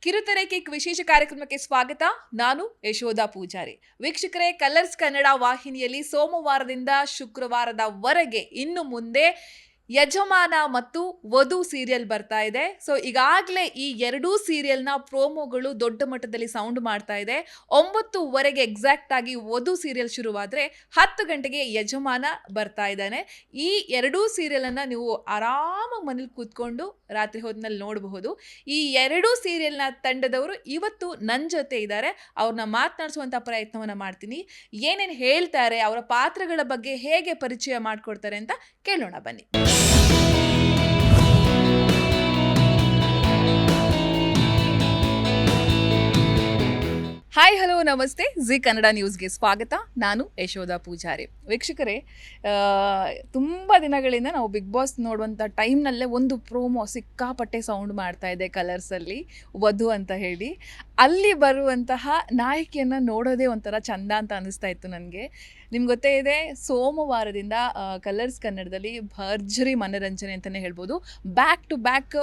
ಕಿರುತೆರೆ ಕಿಕ್ ವಿಶೇಷ ಕಾರ್ಯಕ್ರಮಕ್ಕೆ ಸ್ವಾಗತ. ನಾನು ಯಶೋಧ ಪೂಜಾರಿ. ವೀಕ್ಷಕರೇ, ಕಲರ್ಸ್ ಕನ್ನಡ ವಾಹಿನಿಯಲ್ಲಿ ಸೋಮವಾರದಿಂದ ಶುಕ್ರವಾರದವರೆಗೆ ಇನ್ನು ಮುಂದೆ ಯಜಮಾನ ಮತ್ತು ವಧು ಸೀರಿಯಲ್ ಬರ್ತಾ ಇದೆ. ಸೊ ಈಗಾಗಲೇ ಈ ಎರಡೂ ಸೀರಿಯಲ್ನ ಪ್ರೋಮೋಗಳು ದೊಡ್ಡ ಮಟ್ಟದಲ್ಲಿ ಸೌಂಡ್ ಮಾಡ್ತಾ ಇದೆ. 9:00 ಎಕ್ಸಾಕ್ಟ್ ಆಗಿ ವಧು ಸೀರಿಯಲ್ ಶುರುವಾದರೆ 10 ಗಂಟೆಗೆ ಯಜಮಾನ ಬರ್ತಾ ಇದ್ದಾನೆ. ಈ ಎರಡೂ ಸೀರಿಯಲನ್ನು ನೀವು ಆರಾಮಾಗಿ ಮನೇಲಿ ಕೂತ್ಕೊಂಡು ರಾತ್ರಿ ಹೊತ್ತಿನಲ್ಲಿ ನೋಡಬಹುದು. ಈ ಎರಡೂ ಸೀರಿಯಲ್ನ ತಂಡದವರು ಇವತ್ತು ನನ್ನ ಜೊತೆ ಇದ್ದಾರೆ. ಅವ್ರನ್ನ ಮಾತನಾಡಿಸುವಂಥ ಪ್ರಯತ್ನವನ್ನು ಮಾಡ್ತೀನಿ. ಏನೇನು ಹೇಳ್ತಾರೆ, ಅವರ ಪಾತ್ರಗಳ ಬಗ್ಗೆ ಹೇಗೆ ಪರಿಚಯ ಮಾಡಿಕೊಡ್ತಾರೆ ಅಂತ ಕೇಳೋಣ ಬನ್ನಿ. ಹಾಯ್, ಹಲೋ, ನಮಸ್ತೆ. ಜಿ ಕನ್ನಡ ನ್ಯೂಸ್ಗೆ ಸ್ವಾಗತ. ನಾನು ಯಶೋಧ ಪೂಜಾರಿ. ವೀಕ್ಷಕರೇ, ತುಂಬ ದಿನಗಳಿಂದ ನಾವು ಬಿಗ್ ಬಾಸ್ ನೋಡುವಂಥ ಟೈಮ್ನಲ್ಲೇ ಒಂದು ಪ್ರೋಮೋ ಸಿಕ್ಕಾಪಟ್ಟೆ ಸೌಂಡ್ ಮಾಡ್ತಾ ಇದೆ ಕಲರ್ಸಲ್ಲಿ, ವಧು ಅಂತ ಹೇಳಿ. ಅಲ್ಲಿ ಬರುವಂತಹ ನಾಯಕಿಯನ್ನು ನೋಡೋದೇ ಒಂಥರ ಚಂದ ಅಂತ ಅನ್ನಿಸ್ತಾ ಇತ್ತು ನನಗೆ. ನಿಮ್ಗೆ ಗೊತ್ತೇ ಇದೆ, ಸೋಮವಾರದಿಂದ ಕಲರ್ಸ್ ಕನ್ನಡದಲ್ಲಿ ಭರ್ಜರಿ ಮನರಂಜನೆ ಅಂತಲೇ ಹೇಳ್ಬೋದು. ಬ್ಯಾಕ್ ಟು ಬ್ಯಾಕ್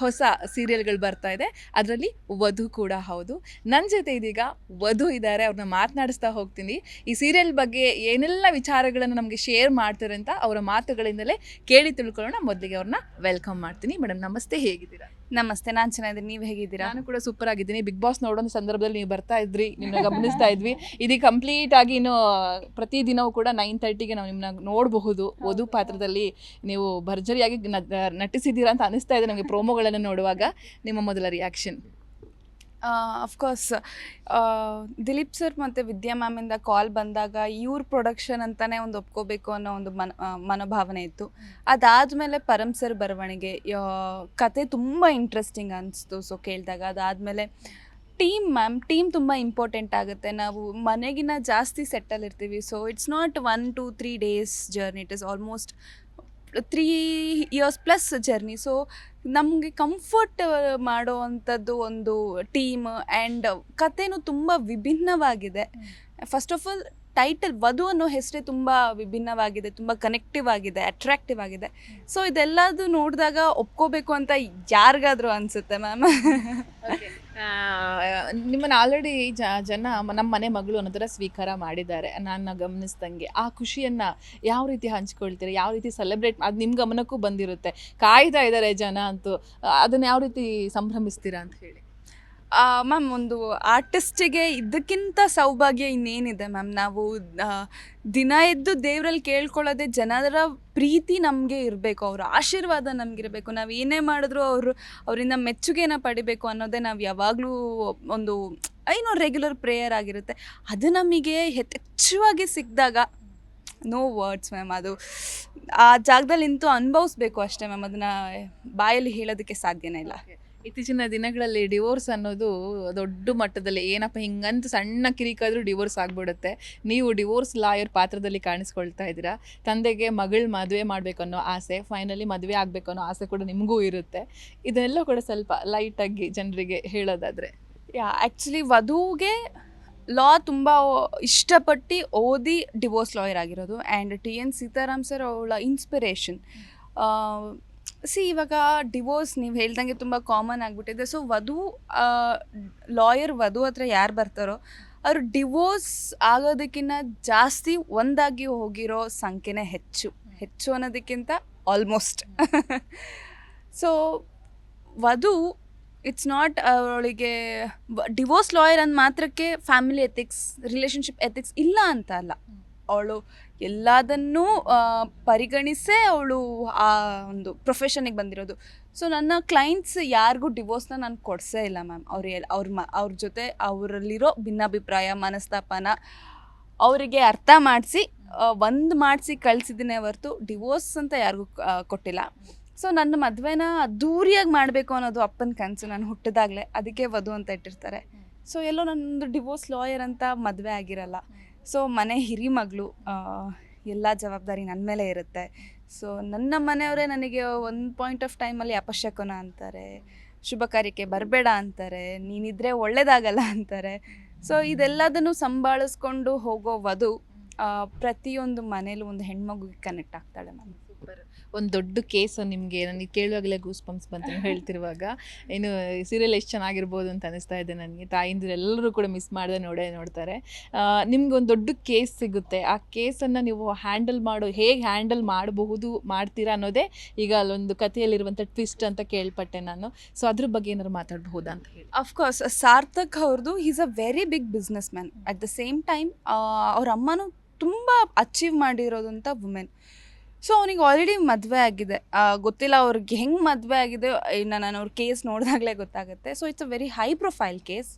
ಹೊಸ ಸೀರಿಯಲ್ಗಳು ಬರ್ತಾ ಇದೆ. ಅದರಲ್ಲಿ ವಧು ಕೂಡ ಹೌದು. ನನ್ನ ಜೊತೆ ಇದೀಗ ವಧು ಇದ್ದಾರೆ. ಅವ್ರನ್ನ ಮಾತನಾಡಿಸ್ತಾ ಹೋಗ್ತೀನಿ. ಈ ಸೀರಿಯಲ್ ಬಗ್ಗೆ ಏನೆಲ್ಲ ವಿಚಾರಗಳನ್ನು ನಮಗೆ ಶೇರ್ ಮಾಡ್ತಾರೆ ಅಂತ ಅವರ ಮಾತುಗಳಿಂದಲೇ ಕೇಳಿ ತಿಳ್ಕೊಳ್ಳೋಣ. ಮೊದಲಿಗೆ ಅವ್ರನ್ನ ವೆಲ್ಕಮ್ ಮಾಡ್ತೀನಿ. ಮೇಡಮ್ ನಮಸ್ತೆ, ಹೇಗಿದ್ದೀರಾ? ನಮಸ್ತೆ, ನಾನು ಚೆನ್ನಾಗಿದ್ದೀನಿ. ನೀವು ಹೇಗಿದ್ದೀರಾ? ನಾನು ಕೂಡ ಸೂಪರ್ ಆಗಿದ್ದೀನಿ. ಬಿಗ್ ಬಾಸ್ ನೋಡೋ ಸಂದರ್ಭದಲ್ಲಿ ನೀವು ಬರ್ತಾ ಇದ್ರಿ, ನಿಮ್ಮನ್ನ ಗಮನಿಸ್ತಾ ಇದ್ವಿ. ಇದೀಗ ಕಂಪ್ಲೀಟ್ ಆಗಿ ಇನ್ನು ಪ್ರತಿದಿನವೂ ಕೂಡ 9:30ಗೆ ನಾವು ನಿಮ್ಮನ್ನ ನೋಡಬಹುದು. ವಧು ಪಾತ್ರದಲ್ಲಿ ನೀವು ಭರ್ಜರಿಯಾಗಿ ನಟಿಸಿದ್ದೀರಾ ಅಂತ ಅನಿಸ್ತಾ ಇದೆ ನಮಗೆ ಪ್ರೋಮೋಗಳನ್ನು ನೋಡುವಾಗ. ನಿಮ್ಮ ಮೊದಲ ರಿಯಾಕ್ಷನ್? ಅಫ್ಕೋರ್ಸ್ ದಿಲೀಪ್ ಸರ್ ಮತ್ತು ವಿದ್ಯಾ ಮ್ಯಾಮಿಂದ ಕಾಲ್ ಬಂದಾಗ ಇವ್ರ ಪ್ರೊಡಕ್ಷನ್ ಅಂತಲೇ ಒಂದು ಒಪ್ಕೋಬೇಕು ಅನ್ನೋ ಒಂದು ಮನೋಭಾವನೆ ಇತ್ತು. ಅದಾದಮೇಲೆ ಪರಮ್ ಸರ್ ಬರವಣಿಗೆ, ಕತೆ ತುಂಬ ಇಂಟ್ರೆಸ್ಟಿಂಗ್ ಅನಿಸ್ತು. ಸೊ ಕೇಳಿದಾಗ ಅದಾದಮೇಲೆ ಟೀಮ್ ತುಂಬ ಇಂಪಾರ್ಟೆಂಟ್ ಆಗುತ್ತೆ. ನಾವು ಮನೆಗಿನ್ನ ಜಾಸ್ತಿ ಸೆಟ್ಟಲ್ಲಿ ಇರ್ತೀವಿ. So it's not 1 to 3 days journey, it is almost 3 years plus journey. So ನಮಗೆ ಕಂಫರ್ಟ್ ಮಾಡೋ ಅಂಥದ್ದು ಒಂದು ಟೀಮ್ ಆ್ಯಂಡ್ ಕಥೆನೂ ತುಂಬ ವಿಭಿನ್ನವಾಗಿದೆ. ಫಸ್ಟ್ ಆಫ್ ಆಲ್ ಟೈಟಲ್ ವಧು ಅನ್ನೋ ಹೆಸರೇ ತುಂಬ ವಿಭಿನ್ನವಾಗಿದೆ, ತುಂಬ ಕನೆಕ್ಟಿವ್ ಆಗಿದೆ, ಅಟ್ರಾಕ್ಟಿವ್ ಆಗಿದೆ. ಸೊ ಇದೆಲ್ಲದು ನೋಡಿದಾಗ ಒಪ್ಕೋಬೇಕು ಅಂತ ಯಾರಿಗಾದರೂ ಅನಿಸುತ್ತೆ ಮ್ಯಾಮ್. ನಿಮ್ಮನ್ನು ಆಲ್ರೆಡಿ ಜನ ನಮ್ಮ ಮನೆ ಮಗಳು ಅನ್ನೋ ಥರ ಸ್ವೀಕಾರ ಮಾಡಿದ್ದಾರೆ ನಾನು ಗಮನಿಸ್ದಂಗೆ. ಆ ಖುಷಿಯನ್ನು ಯಾವ ರೀತಿ ಹಂಚ್ಕೊಳ್ತೀರಾ, ಯಾವ ರೀತಿ ಸೆಲೆಬ್ರೇಟ್, ಅದು ನಿಮ್ಮ ಗಮನಕ್ಕೂ ಬಂದಿರುತ್ತೆ, ಕಾಯ್ತಾ ಇದ್ದಾರೆ ಜನ ಅಂತೂ, ಅದನ್ನು ಯಾವ ರೀತಿ ಸಂಭ್ರಮಿಸ್ತೀರಾ ಅಂತ ಹೇಳಿ? ಮ್ಯಾಮ್, ಒಂದು ಆರ್ಟಿಸ್ಟಿಗೆ ಇದಕ್ಕಿಂತ ಸೌಭಾಗ್ಯ ಇನ್ನೇನಿದೆ ಮ್ಯಾಮ್. ನಾವು ದಿನ ಎದ್ದು ದೇವರಲ್ಲಿ ಕೇಳ್ಕೊಳ್ಳೋದೆ ಜನರ ಪ್ರೀತಿ ನಮಗೆ ಇರಬೇಕು, ಅವರ ಆಶೀರ್ವಾದ ನಮಗಿರಬೇಕು. ನಾವು ಏನೇ ಮಾಡಿದ್ರೂ ಅವರಿಂದ ಮೆಚ್ಚುಗೆನ ಪಡಿಬೇಕು ಅನ್ನೋದೇ ನಾವು ಯಾವಾಗಲೂ ಒಂದು ರೆಗ್ಯುಲರ್ ಪ್ರೇಯರ್ ಆಗಿರುತ್ತೆ. ಅದು ನಮಗೆ ಹೆಚ್ಚುವಾಗಿ ಸಿಕ್ಕಿದಾಗ ನೋ ವರ್ಡ್ಸ್ ಮ್ಯಾಮ್. ಅದು ಆ ಜಾಗದಲ್ಲಿ ನಿಂತು ಅನುಭವಿಸ್ಬೇಕು ಅಷ್ಟೇ ಮ್ಯಾಮ್. ಅದನ್ನು ಬಾಯಲ್ಲಿ ಹೇಳೋದಕ್ಕೆ ಸಾಧ್ಯನೇ ಇಲ್ಲ. ಇತ್ತೀಚಿನ ದಿನಗಳಲ್ಲಿ ಡಿವೋರ್ಸ್ ಅನ್ನೋದು ದೊಡ್ಡ ಮಟ್ಟದಲ್ಲಿ, ಏನಪ್ಪ ಹಿಂಗಂತ ಸಣ್ಣ ಕಿರಿಕಾದರೂ ಡಿವೋರ್ಸ್ ಆಗಿಬಿಡುತ್ತೆ. ನೀವು ಡಿವೋರ್ಸ್ ಲಾಯರ್ ಪಾತ್ರದಲ್ಲಿ ಕಾಣಿಸ್ಕೊಳ್ತಾ ಇದ್ದೀರಾ. ತಂದೆಗೆ ಮಗಳು ಮದುವೆ ಮಾಡಬೇಕು ಅನ್ನೋ ಆಸೆ, ಫೈನಲಿ ಮದುವೆ ಆಗಬೇಕು ಅನ್ನೋ ಆಸೆ ಕೂಡ ನಿಮಗೂ ಇರುತ್ತೆ. ಇದನ್ನೆಲ್ಲ ಕೂಡ ಸ್ವಲ್ಪ ಲೈಟಾಗಿ ಜನರಿಗೆ ಹೇಳೋದಾದರೆ? ಆ್ಯಕ್ಚುಲಿ ವಧುಗೆ ಲಾ ತುಂಬ ಇಷ್ಟಪಟ್ಟು ಓದಿ ಡಿವೋರ್ಸ್ ಲಾಯರ್ ಆಗಿರೋದು. ಆ್ಯಂಡ್ TN ಸೀತಾರಾಮ್ ಸರ್ ಅವಳ ಇನ್ಸ್ಪಿರೇಷನ್. ಇವಾಗ ಡಿವೋರ್ಸ್ ನೀವು ಹೇಳ್ದಂಗೆ ತುಂಬ ಕಾಮನ್ ಆಗಿಬಿಟ್ಟಿದೆ. ಸೊ ಲಾಯರ್ ವಧು ಹತ್ರ ಯಾರು ಬರ್ತಾರೋ ಅವರು ಡಿವೋರ್ಸ್ ಆಗೋದಕ್ಕಿಂತ ಜಾಸ್ತಿ ಒಂದಾಗಿ ಹೋಗಿರೋ ಸಂಖ್ಯೆನೇ ಹೆಚ್ಚು ಅನ್ನೋದಕ್ಕಿಂತ ಆಲ್ಮೋಸ್ಟ್. ಸೊ ವಧು ಇಟ್ಸ್ ನಾಟ್ ಅವಳಿಗೆ ಡಿವೋರ್ಸ್ ಲಾಯರ್ ಅಂದ ಮಾತ್ರಕ್ಕೆ ಫ್ಯಾಮಿಲಿ ಎಥಿಕ್ಸ್, ರಿಲೇಷನ್ಶಿಪ್ ಎಥಿಕ್ಸ್ ಇಲ್ಲ ಅಂತ ಅಲ್ಲ. ಅವಳು ಎಲ್ಲದನ್ನೂ ಪರಿಗಣಿಸೇ ಅವಳು ಆ ಒಂದು ಪ್ರೊಫೆಷನಿಗೆ ಬಂದಿರೋದು. ಸೊ ನನ್ನ ಕ್ಲೈಂಟ್ಸ್ ಯಾರಿಗೂ ಡಿವೋರ್ಸ್ನ ನಾನು ಕೊಡಿಸೇ ಇಲ್ಲ ಮ್ಯಾಮ್. ಅವ್ರ ಜೊತೆ ಅವರಲ್ಲಿರೋ ಭಿನ್ನಾಭಿಪ್ರಾಯ, ಮನಸ್ತಾಪನ ಅವರಿಗೆ ಅರ್ಥ ಮಾಡಿಸಿ ಕಳಿಸಿದ್ದೀನಿ ಹೊರತು ಡಿವೋರ್ಸ್ ಅಂತ ಯಾರಿಗೂ ಕೊಟ್ಟಿಲ್ಲ. ಸೊ ನನ್ನ ಮದುವೆನ ಅದ್ದೂರಿಯಾಗಿ ಮಾಡಬೇಕು ಅನ್ನೋದು ಅಪ್ಪನ ಕನಸು. ನಾನು ಹುಟ್ಟಿದಾಗಲೇ ಅದಕ್ಕೆ ವಧು ಅಂತ ಇಟ್ಟಿರ್ತಾರೆ. ಸೊ ಎಲ್ಲೋ ನನ್ನೊಂದು ಡಿವೋರ್ಸ್ ಲಾಯರ್ ಅಂತ ಮದುವೆ ಆಗಿರಲ್ಲ. ಸೊ ಮನೆ ಹಿರಿ ಮಗಳು, ಎಲ್ಲ ಜವಾಬ್ದಾರಿ ನನ್ನ ಮೇಲೆ ಇರುತ್ತೆ. ಸೊ ನನ್ನ ಮನೆಯವರೇ ನನಗೆ ಒಂದು ಪಾಯಿಂಟ್ ಆಫ್ ಟೈಮಲ್ಲಿ ಅಪಶಕುನ ಅಂತಾರೆ, ಶುಭ ಕಾರ್ಯಕ್ಕೆ ಬರಬೇಡ ಅಂತಾರೆ, ನೀನಿದ್ರೆ ಒಳ್ಳೇದಾಗಲ್ಲ ಅಂತಾರೆ. ಸೊ ಇದೆಲ್ಲದನ್ನು ಸಂಭಾಳಿಸ್ಕೊಂಡು ಹೋಗೋ ವಧು ಪ್ರತಿಯೊಂದು ಮನೇಲೂ ಒಂದು ಹೆಣ್ಮಗುಗೆ ಕನೆಕ್ಟ್ ಆಗ್ತಾಳೆ ಮ್ಯಾಮ್. ಒಂದು ದೊಡ್ಡ ಕೇಸು ನಿಮಗೆ ನನಗೆ ಕೇಳುವಾಗಲೇ ಗೂಸ್ ಪಂಪ್ಸ್ ಬಂತು ನೀವು ಹೇಳ್ತಿರುವಾಗ. ಇನ್ನು ಸೀರಿಯಲ್ ಎಷ್ಟು ಚೆನ್ನಾಗಿರ್ಬೋದು ಅಂತ ಅನಿಸ್ತಾ ಇದೆ ನನಗೆ. ತಾಯಿಂದಿರು ಎಲ್ಲರೂ ಕೂಡ ಮಿಸ್ ಮಾಡದೆ ನೋಡ್ತಾರೆ. ನಿಮ್ಗೆ ಒಂದು ದೊಡ್ಡ ಕೇಸ್ ಸಿಗುತ್ತೆ, ಆ ಕೇಸನ್ನು ನೀವು ಹೇಗೆ ಹ್ಯಾಂಡಲ್ ಮಾಡ್ತೀರಾ ಅನ್ನೋದೇ ಈಗ ಅಲ್ಲೊಂದು ಕಥೆಯಲ್ಲಿರುವಂಥ ಟ್ವಿಸ್ಟ್ ಅಂತ ಕೇಳ್ಪಟ್ಟೆ ನಾನು. ಸೊ ಅದ್ರ ಬಗ್ಗೆ ಏನಾದ್ರು ಮಾತಾಡಬಹುದಾ ಅಂತ ಹೇಳಿ. ಅಫ್ಕೋರ್ಸ್ ಸಾರ್ಥಕ್ ಅವ್ರದ್ದು is a very big businessman. At the same time ಅವ್ರ ಅಮ್ಮನೂ ತುಂಬ ಅಚೀವ್ ಮಾಡಿರೋದಂಥ ವುಮೆನ್. ಸೊ ಅವನಿಗೆ ಆಲ್ರೆಡಿ ಮದುವೆ ಆಗಿದೆ. ಗೊತ್ತಿಲ್ಲ ಅವ್ರಿಗೆ ಹೆಂಗೆ ಮದುವೆ ಆಗಿದೆ, ಇನ್ನು ನಾನು ಅವ್ರ ಕೇಸ್ ನೋಡಿದಾಗಲೇ ಗೊತ್ತಾಗುತ್ತೆ. So it's a very high profile case.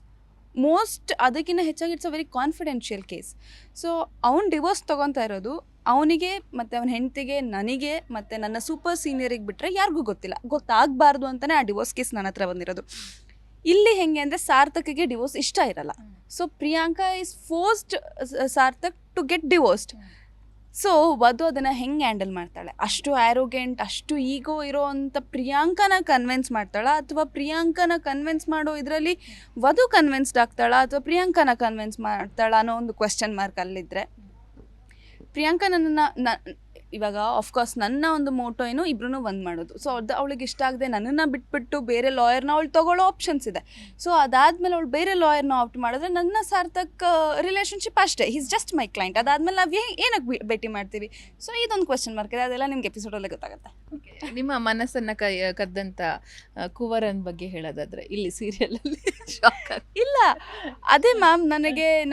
ಅದಕ್ಕಿಂತ ಹೆಚ್ಚಾಗಿ it's a very confidential case. So ಅವ್ನು ಡಿವೋರ್ಸ್ ತೊಗೊತಾ ಇರೋದು ಅವನಿಗೆ ಮತ್ತು ಅವನ ಹೆಂಡತಿಗೆ, ನನಗೆ ಮತ್ತು ನನ್ನ ಸೂಪರ್ ಸೀನಿಯರಿಗೆ ಬಿಟ್ಟರೆ ಯಾರಿಗೂ ಗೊತ್ತಾಗಬಾರ್ದು ಅಂತಲೇ ಆ ಡಿವೋರ್ಸ್ ಕೇಸ್ ನನ್ನ ಹತ್ರ ಬಂದಿರೋದು. ಇಲ್ಲಿ ಹೆಂಗೆ ಅಂದರೆ ಸಾರ್ಥಕ್ಗೆ ಡಿವೋರ್ಸ್ ಇಷ್ಟ ಇರಲ್ಲ. So Priyanka is forced Sarthak to get divorced. So ವಧು ಅದನ್ನು ಹೆಂಗೆ ಹ್ಯಾಂಡಲ್ ಮಾಡ್ತಾಳೆ? ಅಷ್ಟು ಆ್ಯರೋಗೆಂಟ್, ಅಷ್ಟು ಈಗೋ ಇರೋ ಅಂಥ ಪ್ರಿಯಾಂಕನ ಕನ್ವಿನ್ಸ್ ಮಾಡ್ತಾಳಾ, ಅಥವಾ ಪ್ರಿಯಾಂಕನ ಕನ್ವಿನ್ಸ್ ಮಾಡೋ ಇದರಲ್ಲಿ ವಧು ಕನ್ವಿನ್ಸ್ಡ್ ಆಗ್ತಾಳಾ, ಅಥವಾ ಪ್ರಿಯಾಂಕನ ಕನ್ವಿನ್ಸ್ ಮಾಡ್ತಾಳಾ ಅನ್ನೋ ಒಂದು ಕ್ವೆಶ್ಚನ್ ಮಾರ್ಕ್ ಅಲ್ಲಿದ್ದರೆ, ಪ್ರಿಯಾಂಕಾ ಇವಾಗ ಆಫ್ಕೋರ್ಸ್ ನನ್ನ ಒಂದು ಮೋಟೋ ಏನು ಇಬ್ರು ಒಂದು ಮಾಡೋದು. ಸೊ ಅವಳಿಗೆ ಇಷ್ಟ ಆಗದೆ ನನ್ನನ್ನು ಬಿಟ್ಬಿಟ್ಟು ಬೇರೆ ಲಾಯರ್ನ ಅವಳು ತೊಗೊಳ್ಳೋ ಆಪ್ಷನ್ಸ್ ಇದೆ. ಸೊ ಅದಾದಮೇಲೆ ಅವಳು ಬೇರೆ ಲಾಯರ್ನ ಆಪ್ಟ್ ಮಾಡಿದ್ರೆ ನನ್ನ ಸಾರ್ಥಕ್ ರಿಲೇಷನ್ಶಿಪ್ ಅಷ್ಟೇ, ಈಸ್ ಜಸ್ಟ್ ಮೈ ಕ್ಲೈಂಟ್. ಅದಾದಮೇಲೆ ನಾವು ಏನಕ್ಕೆ ಭೇಟಿ ಮಾಡ್ತೀವಿ? ಸೊ ಇದೊಂದು ಕ್ವೆಶ್ಚನ್ ಮಾರ್ಕ್ ಇದೆ. ಅದೆಲ್ಲ ನಿಮ್ಗೆ ಎಪಿಸೋಡಲ್ಲೇ ಗೊತ್ತಾಗುತ್ತೆ. ನಿಮ್ಮ ಮನಸ್ಸನ್ನು ಕದ್ದಂಥ ಕುವರನ್ ಬಗ್ಗೆ ಹೇಳೋದಾದ್ರೆ ಇಲ್ಲಿ ಸೀರಿಯಲಲ್ಲಿ ಶಾಕ್ ಇಲ್ಲ, ಅದೇ ಮ್ಯಾಮ್,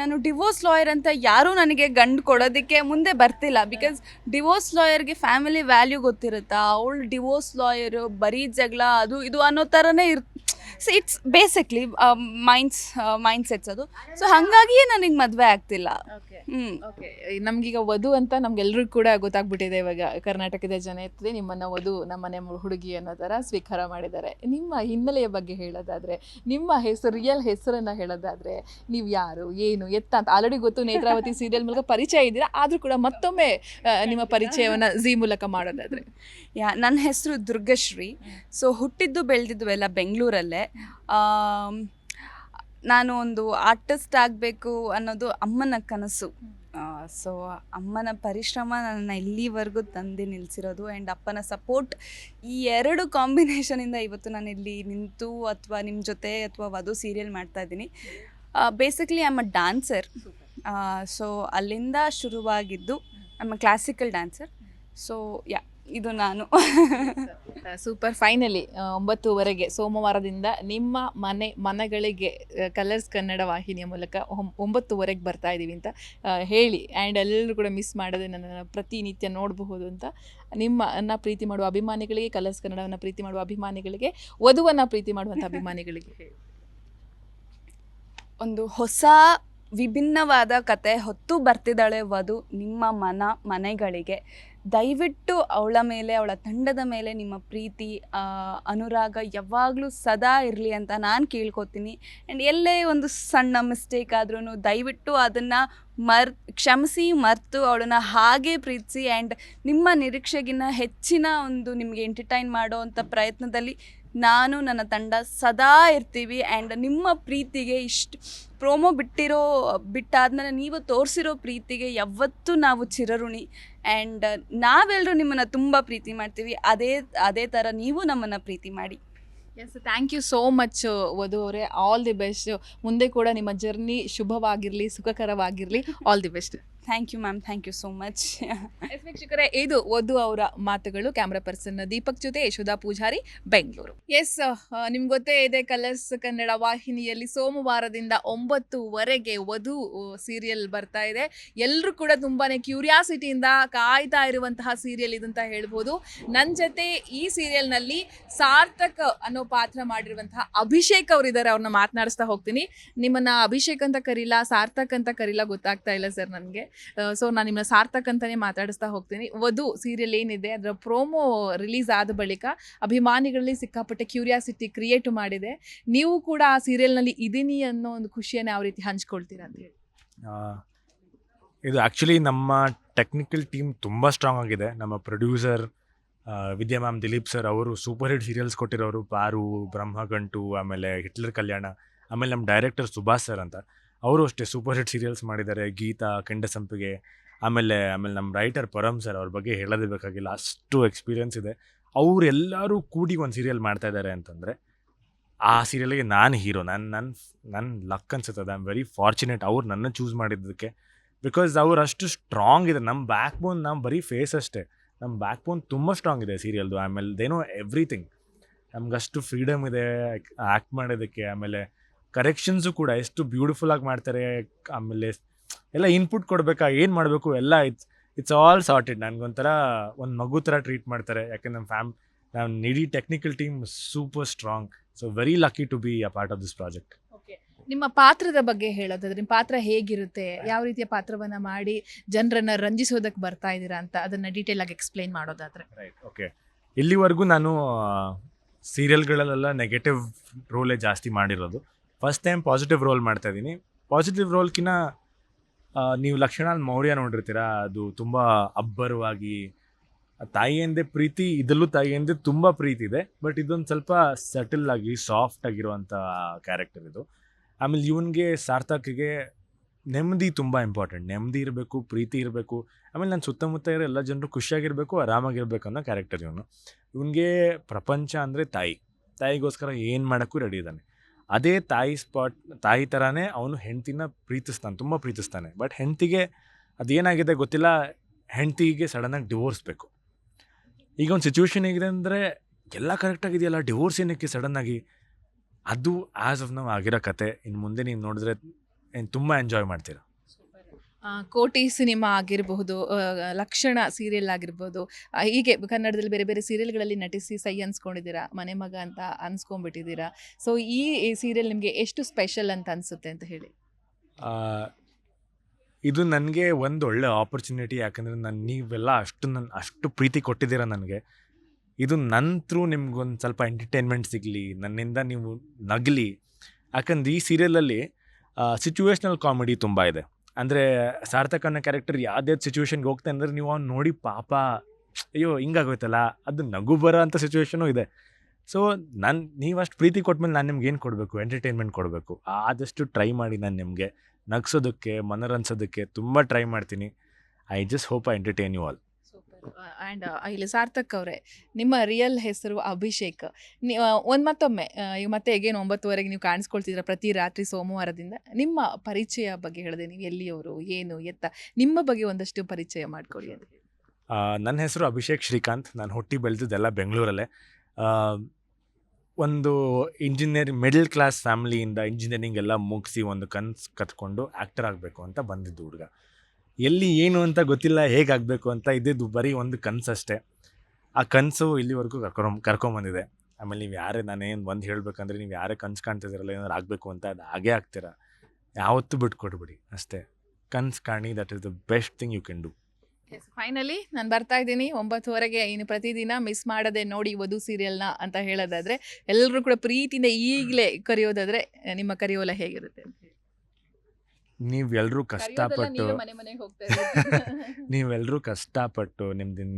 ನಾನು ಡಿವೋರ್ಸ್ ಲಾಯರ್ ಅಂತ ಯಾರೂ ನನಗೆ ಗಂಡು ಕೊಡೋದಕ್ಕೆ ಮುಂದೆ ಬರ್ತಿಲ್ಲ. ಬಿಕಾಸ್ ಡಿವೋರ್ಸ್ ಲಾಯರ್ಗೆ ಫ್ಯಾಮಿಲಿ ವ್ಯಾಲ್ಯೂ ಗೊತ್ತಿರುತ್ತಾ? ಅವಳು ಡಿವೋರ್ಸ್ ಲಾಯರು, ಬರೀ ಜಗಳ ಅದು ಇದು ಅನ್ನೋ ಥರನೇ so it's basically mindsets ಅದು. ಸೊ ಹಾಗಾಗಿಯೇ ನನಗೆ ಮದುವೆ ಆಗ್ತಿಲ್ಲ. ಓಕೆ, ನಮಗೀಗ ವಧು ಅಂತ ನಮ್ಗೆಲ್ರಿಗೂ ಕೂಡ ಗೊತ್ತಾಗ್ಬಿಟ್ಟಿದೆ ಇವಾಗ. ಕರ್ನಾಟಕದ ಜನ ಎತ್ತದೆ ನಿಮ್ಮನ್ನು ವಧು ನಮ್ಮನೆ ಹುಡುಗಿ ಅನ್ನೋ ಥರ ಸ್ವೀಕಾರ ಮಾಡಿದ್ದಾರೆ. ನಿಮ್ಮ ಹಿನ್ನೆಲೆಯ ಬಗ್ಗೆ ಹೇಳೋದಾದರೆ, ನಿಮ್ಮ ರಿಯಲ್ ಹೆಸರನ್ನು ಹೇಳೋದಾದರೆ, ನೀವು ಯಾರು, ಏನು, ಎತ್ತ ಅಂತ ಆಲ್ರೆಡಿ ಗೊತ್ತು. ನೇತ್ರಾವತಿ ಸೀರಿಯಲ್ ಮೂಲಕ ಪರಿಚಯ ಇದ್ದೀರಾ, ಆದರೂ ಕೂಡ ಮತ್ತೊಮ್ಮೆ ನಿಮ್ಮ ಪರಿಚಯವನ್ನು ಝೀ ಮೂಲಕ ಮಾಡೋದಾದರೆ. ನನ್ನ ಹೆಸರು ದುರ್ಗಶ್ರೀ. ಸೊ ಹುಟ್ಟಿದ್ದು ಬೆಳೆದಿದ್ದು ಎಲ್ಲ ಬೆಂಗಳೂರಲ್ಲೇ. ನಾನು ಒಂದು ಆರ್ಟಿಸ್ಟ್ ಆಗಬೇಕು ಅನ್ನೋದು ಅಮ್ಮನ ಕನಸು. ಸೊ ಅಮ್ಮನ ಪರಿಶ್ರಮ ನನ್ನ ಇಲ್ಲಿವರೆಗೂ ತಂದು ನಿಲ್ಲಿಸಿರೋದು, ಆ್ಯಂಡ್ ಅಪ್ಪನ ಸಪೋರ್ಟ್, ಈ ಎರಡು ಕಾಂಬಿನೇಷನಿಂದ ಇವತ್ತು ನಾನು ಇಲ್ಲಿ ನಿಂತು ಅಥವಾ ನಿಮ್ಮ ಜೊತೆ ಅಥವಾ ವಧು ಸೀರಿಯಲ್ ಮಾಡ್ತಾಯಿದ್ದೀನಿ. Basically I am a dancer. So ಅಲ್ಲಿಂದ ಶುರುವಾಗಿದ್ದು I am a classical dancer. So ಇದು ನಾನು. ಸೂಪರ್. ಫೈನಲಿ 9:00 ಸೋಮವಾರದಿಂದ ನಿಮ್ಮ ಮನೆಗಳಿಗೆ ಕಲರ್ಸ್ ಕನ್ನಡ ವಾಹಿನಿಯ ಮೂಲಕ 9:00 ಬರ್ತಾ ಇದ್ದೀವಿ ಅಂತ ಹೇಳಿ, ಆ್ಯಂಡ್ ಎಲ್ಲರೂ ಕೂಡ ಮಿಸ್ ಮಾಡದೆ ನನ್ನನ್ನು ಪ್ರತಿನಿತ್ಯ ನೋಡಬಹುದು ಅಂತ ನಿಮ್ಮನ್ನು ಪ್ರೀತಿ ಮಾಡುವ ಅಭಿಮಾನಿಗಳಿಗೆ, ಕಲರ್ಸ್ ಕನ್ನಡವನ್ನು ಪ್ರೀತಿ ಮಾಡುವ ಅಭಿಮಾನಿಗಳಿಗೆ, ವಧುವನ್ನು ಪ್ರೀತಿ ಮಾಡುವಂಥ ಅಭಿಮಾನಿಗಳಿಗೆ ಹೇಳಿ. ಒಂದು ಹೊಸ ವಿಭಿನ್ನವಾದ ಕತೆ ಹೊತ್ತು ಬರ್ತಿದ್ದಾಳೆ ವಧು ನಿಮ್ಮ ಮನೆಗಳಿಗೆ. ದಯವಿಟ್ಟು ಅವಳ ಮೇಲೆ, ಅವಳ ತಂಡದ ಮೇಲೆ ನಿಮ್ಮ ಪ್ರೀತಿ, ಅನುರಾಗ ಯಾವಾಗಲೂ ಸದಾ ಇರಲಿ ಅಂತ ನಾನು ಕೇಳ್ಕೊತೀನಿ. ಆ್ಯಂಡ್ ಎಲ್ಲೇ ಒಂದು ಸಣ್ಣ ಮಿಸ್ಟೇಕ್ ಆದ್ರೂ ದಯವಿಟ್ಟು ಅದನ್ನು ಕ್ಷಮಿಸಿ ಮರೆತು ಅವಳನ್ನು ಹಾಗೇ ಪ್ರೀತಿಸಿ. ಆ್ಯಂಡ್ ನಿಮ್ಮ ನಿರೀಕ್ಷೆಗಿನ್ನ ಹೆಚ್ಚಿನ ಒಂದು ನಿಮಗೆ ಎಂಟರ್ಟೈನ್ ಮಾಡೋ ಅಂಥ ಪ್ರಯತ್ನದಲ್ಲಿ ನಾನು, ನನ್ನ ತಂಡ ಸದಾ ಇರ್ತೀವಿ. ಆ್ಯಂಡ್ ನಿಮ್ಮ ಪ್ರೀತಿಗೆ ಪ್ರೋಮೋ ಬಿಟ್ಟಾದ್ಮೇಲೆ ನೀವು ತೋರಿಸಿರೋ ಪ್ರೀತಿಗೆ ಯಾವತ್ತೂ ನಾವು ಚಿರಋಣಿ. ಆ್ಯಂಡ್ ನಾವೆಲ್ಲರೂ ನಿಮ್ಮನ್ನು ತುಂಬ ಪ್ರೀತಿ ಮಾಡ್ತೀವಿ. ಅದೇ ಥರ ನೀವು ನಮ್ಮನ್ನು ಪ್ರೀತಿ ಮಾಡಿ. Yes, thank you so much Vadhu ಅವರೇ. All the best. ಮುಂದೆ ಕೂಡ ನಿಮ್ಮ ಜರ್ನಿ ಶುಭವಾಗಿರಲಿ, ಸುಖಕರವಾಗಿರಲಿ. All the best. Thank you ma'am, thank you so much. ವೀಕ್ಷಕರೇ, ಇದು ವಧು ಅವರ ಮಾತುಗಳು. ಕ್ಯಾಮ್ರಾ ಪರ್ಸನ್ ದೀಪಕ್ ಜೊತೆ ಯಶೋಧ ಪೂಜಾರಿ, ಬೆಂಗಳೂರು. ಎಸ್, ನಿಮ್ಗೆ ಗೊತ್ತೇ ಇದೆ, ಕಲರ್ಸ್ ಕನ್ನಡ ವಾಹಿನಿಯಲ್ಲಿ ಸೋಮವಾರದಿಂದ 9:00 ವಧು ಸೀರಿಯಲ್ ಬರ್ತಾ ಇದೆ. ಎಲ್ಲರೂ ಕೂಡ ತುಂಬಾನೇ ಕ್ಯೂರಿಯಾಸಿಟಿಯಿಂದ ಕಾಯ್ತಾ ಇರುವಂತಹ ಸೀರಿಯಲ್ ಇದಂತ ಹೇಳ್ಬೋದು. ನನ್ನ ಜೊತೆ ಈ ಸೀರಿಯಲ್ನಲ್ಲಿ ಸಾರ್ಥಕ್ ಅನ್ನೋ ಪಾತ್ರ ಮಾಡಿರುವಂತಹ ಅಭಿಷೇಕ್ ಅವರಿದ್ದಾರೆ. ಅವ್ರನ್ನ ಮಾತನಾಡಿಸ್ತಾ ಹೋಗ್ತೀನಿ. ನಿಮ್ಮನ್ನ ಅಭಿಷೇಕ್ ಅಂತ ಕರೀಲ, ಸಾರ್ಥಕ್ ಅಂತ ಕರೀಲ, ಗೊತ್ತಾಗ್ತಾ ಇಲ್ಲ ಸರ್ ನನಗೆ. ಸೊ ನಾನು ನಿಮ್ಮನ್ನ ಸಾರ್ಥಕ್ ಅಂತಾನೆ ಮಾತಾಡಿಸ್ತಾ ಹೋಗ್ತೀನಿ. ವಧು ಸೀರಿಯಲ್ ಏನಿದೆ ಅದರ ಪ್ರೋಮೋ ರಿಲೀಸ್ ಆದ ಬಳಿಕ ಅಭಿಮಾನಿಗಳಲ್ಲಿ ಸಿಕ್ಕಾಪಟ್ಟೆ ಕ್ಯೂರಿಯಾಸಿಟಿ ಕ್ರಿಯೇಟ್ ಮಾಡಿದೆ. ನೀವು ಕೂಡ ಆ ಸೀರಿಯಲ್ನಲ್ಲಿ ಇದೀನಿ ಅನ್ನೋ ಒಂದು ಖುಷಿಯನ್ನು ಯಾವ ರೀತಿ ಹಂಚ್ಕೊಳ್ತೀರಾ ಅಂತ ಹೇಳಿ. ಇದು ಆ್ಯಕ್ಚುಲಿ ನಮ್ಮ ಟೆಕ್ನಿಕಲ್ ಟೀಮ್ ತುಂಬ ಸ್ಟ್ರಾಂಗ್ ಆಗಿದೆ. ನಮ್ಮ ಪ್ರೊಡ್ಯೂಸರ್ ವಿದ್ಯಾ ಮ್ಯಾಮ್, ದಿಲೀಪ್ ಸರ್ ಅವರು ಸೂಪರ್ ಹಿಟ್ ಸೀರಿಯಲ್ಸ್ ಕೊಟ್ಟಿರೋರು. ಪಾರು, ಬ್ರಹ್ಮಗಂಟು, ಆಮೇಲೆ ಹಿಟ್ಲರ್ ಕಲ್ಯಾಣ. ಆಮೇಲೆ ನಮ್ಮ ಡೈರೆಕ್ಟರ್ ಸುಭಾಷ್ ಸರ್ ಅಂತ, ಅವರು ಅಷ್ಟೇ ಸೂಪರ್ ಹಿಟ್ ಸೀರಿಯಲ್ಸ್ ಮಾಡಿದ್ದಾರೆ. ಗೀತಾ, ಕೆಂಡಸಂಪಿಗೆ, ಆಮೇಲೆ ನಮ್ಮ ರೈಟರ್ ಪರಮ್ ಸರ್ ಅವ್ರ ಬಗ್ಗೆ ಹೇಳೋದೇ ಬೇಕಾಗಿಲ್ಲ, ಅಷ್ಟು ಎಕ್ಸ್ಪೀರಿಯನ್ಸ್ ಇದೆ. ಅವರೆಲ್ಲರೂ ಕೂಡಿ ಒಂದು ಸೀರಿಯಲ್ ಮಾಡ್ತಾ ಇದ್ದಾರೆ ಅಂತಂದರೆ ಆ ಸೀರಿಯಲ್ಗೆ ನಾನು ಹೀರೋ. ನನ್ನ ಲಕ್ ಅನ್ಸುತ್ತೆ, ಐ ಆಮ್ ವೆರಿ ಫಾರ್ಚುನೇಟ್ ಅವ್ರು ನನ್ನ ಚೂಸ್ ಮಾಡಿದ್ದಕ್ಕೆ. ಬಿಕಾಸ್ ಅವ್ರು ಅಷ್ಟು ಸ್ಟ್ರಾಂಗ್ ಇದೆ. ನಮ್ಮ ಬ್ಯಾಕ್ ಬೋನ್, ನಾವು ಬರೀ ಫೇಸ್ ಅಷ್ಟೇ, ನಮ್ಮ ಬ್ಯಾಕ್ ಬೋನ್ ತುಂಬ ಸ್ಟ್ರಾಂಗ್ ಇದೆ ಸೀರಿಯಲ್ದು. ಆಮೇಲೆ ದೇ ನೋ ಎವ್ರಿಥಿಂಗ್. ನಮ್ಗಷ್ಟು ಫ್ರೀಡಮ್ ಇದೆ ಆ್ಯಕ್ಟ್ ಮಾಡೋದಕ್ಕೆ. ಆಮೇಲೆ ಕರೆಕ್ಷನ್ಸು ಕೂಡ ಎಷ್ಟು ಬ್ಯೂಟಿಫುಲ್ಲಾಗಿ ಮಾಡ್ತಾರೆ. ಆಮೇಲೆ ಎಲ್ಲ ಇನ್ಪುಟ್ ಕೊಡಬೇಕಾ, ಏನು ಮಾಡಬೇಕು ಎಲ್ಲ ಇಟ್ಸ್ ಆಲ್ ಸಾರ್ಟೆಡ್. ನನಗೊಂಥರ ಒಂದು ಮಗು ಥರ ಟ್ರೀಟ್ ಮಾಡ್ತಾರೆ. ಯಾಕೆ ನಮ್ಮ ಇಡೀ technical team super strong. So very lucky to be a part of this project. ನಿಮ್ಮ ಪಾತ್ರದ ಬಗ್ಗೆ ಹೇಳೋದಾದ್ರೆ ನಿಮ್ಮ ಪಾತ್ರ ಹೇಗಿರುತ್ತೆ, ಯಾವ ರೀತಿಯ ಪಾತ್ರವನ್ನು ಮಾಡಿ ಜನರನ್ನು ರಂಜಿಸೋದಕ್ಕೆ ಬರ್ತಾ ಇದ್ದೀರಾ ಅಂತ ಅದನ್ನು ಡೀಟೇಲ್ ಆಗಿ ಎಕ್ಸ್ಪ್ಲೈನ್ ಮಾಡೋದಾದ್ರೆ. Right, okay. ಇಲ್ಲಿವರೆಗೂ ನಾನು ಸೀರಿಯಲ್ಗಳಲ್ಲೆಲ್ಲ ನೆಗೆಟಿವ್ ರೋಲೇ ಜಾಸ್ತಿ ಮಾಡಿರೋದು. ಫಸ್ಟ್ ಟೈಮ್ ಪಾಸಿಟಿವ್ ರೋಲ್ ಮಾಡ್ತಾ ಇದ್ದೀನಿ. ಪಾಸಿಟಿವ್ ರೋಲ್ಕಿನ್ನ ನೀವು ಲಕ್ಷಣಾಲ್ ಮೌರ್ಯ ನೋಡಿರ್ತೀರ, ಅದು ತುಂಬ ಅಬ್ಬರವಾಗಿ ತಾಯಿಯಂದೆ ಪ್ರೀತಿ, ಇದರಲ್ಲೂ ತಾಯಿಯಂದೆ ತುಂಬ ಪ್ರೀತಿ ಇದೆ. ಬಟ್ ಇದೊಂದು ಸ್ವಲ್ಪ ಸಟಲ್ ಆಗಿ ಸಾಫ್ಟ್ ಆಗಿರುವಂಥ ಕ್ಯಾರೆಕ್ಟರ್ ಇದು. ಆಮೇಲೆ ಇವನಿಗೆ ಸಾರ್ಥಕ್ಗೆ ನೆಮ್ಮದಿ ತುಂಬ ಇಂಪಾರ್ಟೆಂಟ್. ನೆಮ್ಮದಿ ಇರಬೇಕು, ಪ್ರೀತಿ ಇರಬೇಕು. ಆಮೇಲೆ ನನ್ನ ಸುತ್ತಮುತ್ತ ಇರೋ ಎಲ್ಲ ಜನರು ಖುಷಿಯಾಗಿರಬೇಕು, ಆರಾಮಾಗಿರ್ಬೇಕು ಅನ್ನೋ ಕ್ಯಾರೆಕ್ಟರ್ ಇವನು. ಇವನಿಗೆ ಪ್ರಪಂಚ ಅಂದರೆ ತಾಯಿಗೋಸ್ಕರ ಏನು ಮಾಡೋಕ್ಕೂ ರೆಡಿ ಇದ್ದಾನೆ. ಅದೇ ತಾಯಿ ಥರನೇ ಅವನು ಹೆಂಡ್ತಿನ ಪ್ರೀತಿಸ್ತಾನೆ, ತುಂಬ ಪ್ರೀತಿಸ್ತಾನೆ. ಬಟ್ ಹೆಂಡ್ತಿಗೆ ಅದೇನಾಗಿದೆ ಗೊತ್ತಿಲ್ಲ, ಹೆಂಡ್ತಿಗೆ ಸಡನ್ನಾಗಿ ಡಿವೋರ್ಸ್ ಬೇಕು. ಈಗ ಒಂದು ಸಿಚುವೇಶನ್ ಹೇಗಿದೆ ಅಂದರೆ ಎಲ್ಲ ಕರೆಕ್ಟಾಗಿದೆಯಲ್ಲ, ಡಿವೋರ್ಸ್ ಏನಕ್ಕೆ ಸಡನ್ನಾಗಿ? ಅದು ಆ್ಯಸ್ ಆಫ್ ನಾವು ಆಗಿರೋ ಕತೆ. ಇನ್ನು ಮುಂದೆ ನೀವು ನೋಡಿದ್ರೆ ತುಂಬ ಎಂಜಾಯ್ ಮಾಡ್ತೀರಾ. ಕೋಟಿ ಸಿನಿಮಾ ಆಗಿರಬಹುದು, ಲಕ್ಷಣ ಸೀರಿಯಲ್ ಆಗಿರ್ಬೋದು, ಹೀಗೆ ಕನ್ನಡದಲ್ಲಿ ಬೇರೆ ಬೇರೆ ಸೀರಿಯಲ್ಗಳಲ್ಲಿ ನಟಿಸಿ ಸೈ ಅನ್ಸ್ಕೊಂಡಿದ್ದೀರಾ, ಮನೆ ಮಗ ಅಂತ ಅನ್ಸ್ಕೊಂಡ್ಬಿಟ್ಟಿದ್ದೀರಾ. ಸೊ ಈ ಸೀರಿಯಲ್ ನಿಮಗೆ ಎಷ್ಟು ಸ್ಪೆಷಲ್ ಅಂತ ಅನಿಸುತ್ತೆ ಅಂತ ಹೇಳಿ. ಇದು ನನಗೆ ಒಂದು ಒಳ್ಳೆ ಆಪರ್ಚುನಿಟಿ. ಯಾಕಂದರೆ ನೀವೆಲ್ಲ ಅಷ್ಟು ಪ್ರೀತಿ ಕೊಟ್ಟಿದ್ದೀರ ನನಗೆ. ಇದು ನನ್ನ ಥ್ರೂ ನಿಮ್ಗೊಂದು ಸ್ವಲ್ಪ ಎಂಟರ್ಟೈನ್ಮೆಂಟ್ ಸಿಗಲಿ, ನನ್ನಿಂದ ನೀವು ನಗಲಿ. ಯಾಕಂದ್ರೆ ಈ ಸೀರಿಯಲಲ್ಲಿ ಸಿಚುವೇಶ್ನಲ್ ಕಾಮಿಡಿ ತುಂಬ ಇದೆ. ಅಂದರೆ ಸಾರ್ಥಕ್ ಅನ್ನೋ ಕ್ಯಾರೆಕ್ಟರ್ ಯಾವುದೇ ಸಿಚುವೇಶನ್ಗೆ ಹೋಗ್ತಾ ಅಂದರೆ ನೀವು ಅವ್ನು ನೋಡಿ ಪಾಪ ಅಯ್ಯೋ ಹಿಂಗಾಗೋಯ್ತಲ್ಲ, ಅದು ನಗು ಬರೋ ಅಂಥ ಸಿಚುವೇಶನು ಇದೆ. ಸೊ ನೀವು ಅಷ್ಟು ಪ್ರೀತಿ ಕೊಟ್ಮೇಲೆ ನಾನು ನಿಮ್ಗೆ ಏನು ಕೊಡಬೇಕು? ಎಂಟರ್ಟೈನ್ಮೆಂಟ್ ಕೊಡಬೇಕು. ಆದಷ್ಟು ಟ್ರೈ ಮಾಡಿ ನಾನು ನಿಮಗೆ ನಗಿಸೋದಕ್ಕೆ, ಮನರಂಜಿಸೋದಕ್ಕೆ ತುಂಬ ಟ್ರೈ ಮಾಡ್ತೀನಿ. I just hope I entertain you all. And ಇಲ್ಲಿ ಸಾರ್ಥಕ್ ಅವರೇ, ನಿಮ್ಮ ರಿಯಲ್ ಹೆಸರು ಅಭಿಷೇಕ್. ಮತ್ತೊಮ್ಮೆ ಈಗ ಮತ್ತೆ ಹೇಗೇನು 9:00ವರೆಗೆ ನೀವು ಕಾಣಿಸ್ಕೊಳ್ತಿದ್ದೀರ ಪ್ರತಿ ರಾತ್ರಿ ಸೋಮವಾರದಿಂದ. ನಿಮ್ಮ ಪರಿಚಯ ಬಗ್ಗೆ ಹೇಳಿದೆ, ನೀವು ಎಲ್ಲಿಯವರು, ಏನು ಎತ್ತ, ನಿಮ್ಮ ಬಗ್ಗೆ ಒಂದಷ್ಟು ಪರಿಚಯ ಮಾಡಿಕೊಡಿ ಅಂತ. ನನ್ನ ಹೆಸರು ಅಭಿಷೇಕ್ ಶ್ರೀಕಾಂತ್. ನಾನು ಹುಟ್ಟಿ ಬೆಳೆದಿದ್ದೆಲ್ಲ ಬೆಂಗಳೂರಲ್ಲೇ. ಒಂದು ಮಿಡಲ್ ಕ್ಲಾಸ್ ಫ್ಯಾಮಿಲಿಯಿಂದ ಇಂಜಿನಿಯರಿಂಗ್ ಎಲ್ಲ ಮುಗಿಸಿ ಒಂದು ಕನಸು ಕತ್ಕೊಂಡು ಆ್ಯಕ್ಟರ್ ಆಗಬೇಕು ಅಂತ ಬಂದಿದ್ದು ಹುಡುಗ. ಎಲ್ಲಿ ಏನು ಅಂತ ಗೊತ್ತಿಲ್ಲ, ಹೇಗಾಗಬೇಕು ಅಂತ ಇದ್ದಿದ್ದು ಬರೀ ಒಂದು ಕನಸು ಅಷ್ಟೇ. ಆ ಕನಸು ಇಲ್ಲಿವರೆಗೂ ಕರ್ಕೊಂಬಂದಿದೆ. ಆಮೇಲೆ ನೀವು ಯಾರೇ, ನಾನೇನು ಒಂದು ಹೇಳಬೇಕಂದ್ರೆ, ನೀವು ಯಾರೇ ಕನಸು ಕಾಣ್ತಿದ್ದೀರಲ್ಲ ಏನಾದ್ರು ಆಗಬೇಕು ಅಂತ, ಅದು ಹಾಗೇ ಆಗ್ತೀರಾ. ಯಾವತ್ತೂ ಬಿಟ್ಕೊಡ್ಬಿಡಿ ಅಷ್ಟೇ. ಕನಸು ಕಾಣಿ, that is the best thing you can do. Finally ನಾನು ಬರ್ತಾ ಇದ್ದೀನಿ 9:00ವರೆಗೆ. ಇನ್ನು ಪ್ರತಿದಿನ ಮಿಸ್ ಮಾಡದೆ ನೋಡಿ ವಧು ಸೀರಿಯಲ್ನ ಅಂತ ಹೇಳೋದಾದರೆ, ಎಲ್ಲರೂ ಕೂಡ ಪ್ರೀತಿಯಿಂದ ಈಗಲೇ ಕರೆಯೋದಾದರೆ ನಿಮ್ಮ ಕರೆಯೋಲ ಹೇಗಿರುತ್ತೆ? ನೀವೆಲ್ಲರೂ ಕಷ್ಟಪಟ್ಟು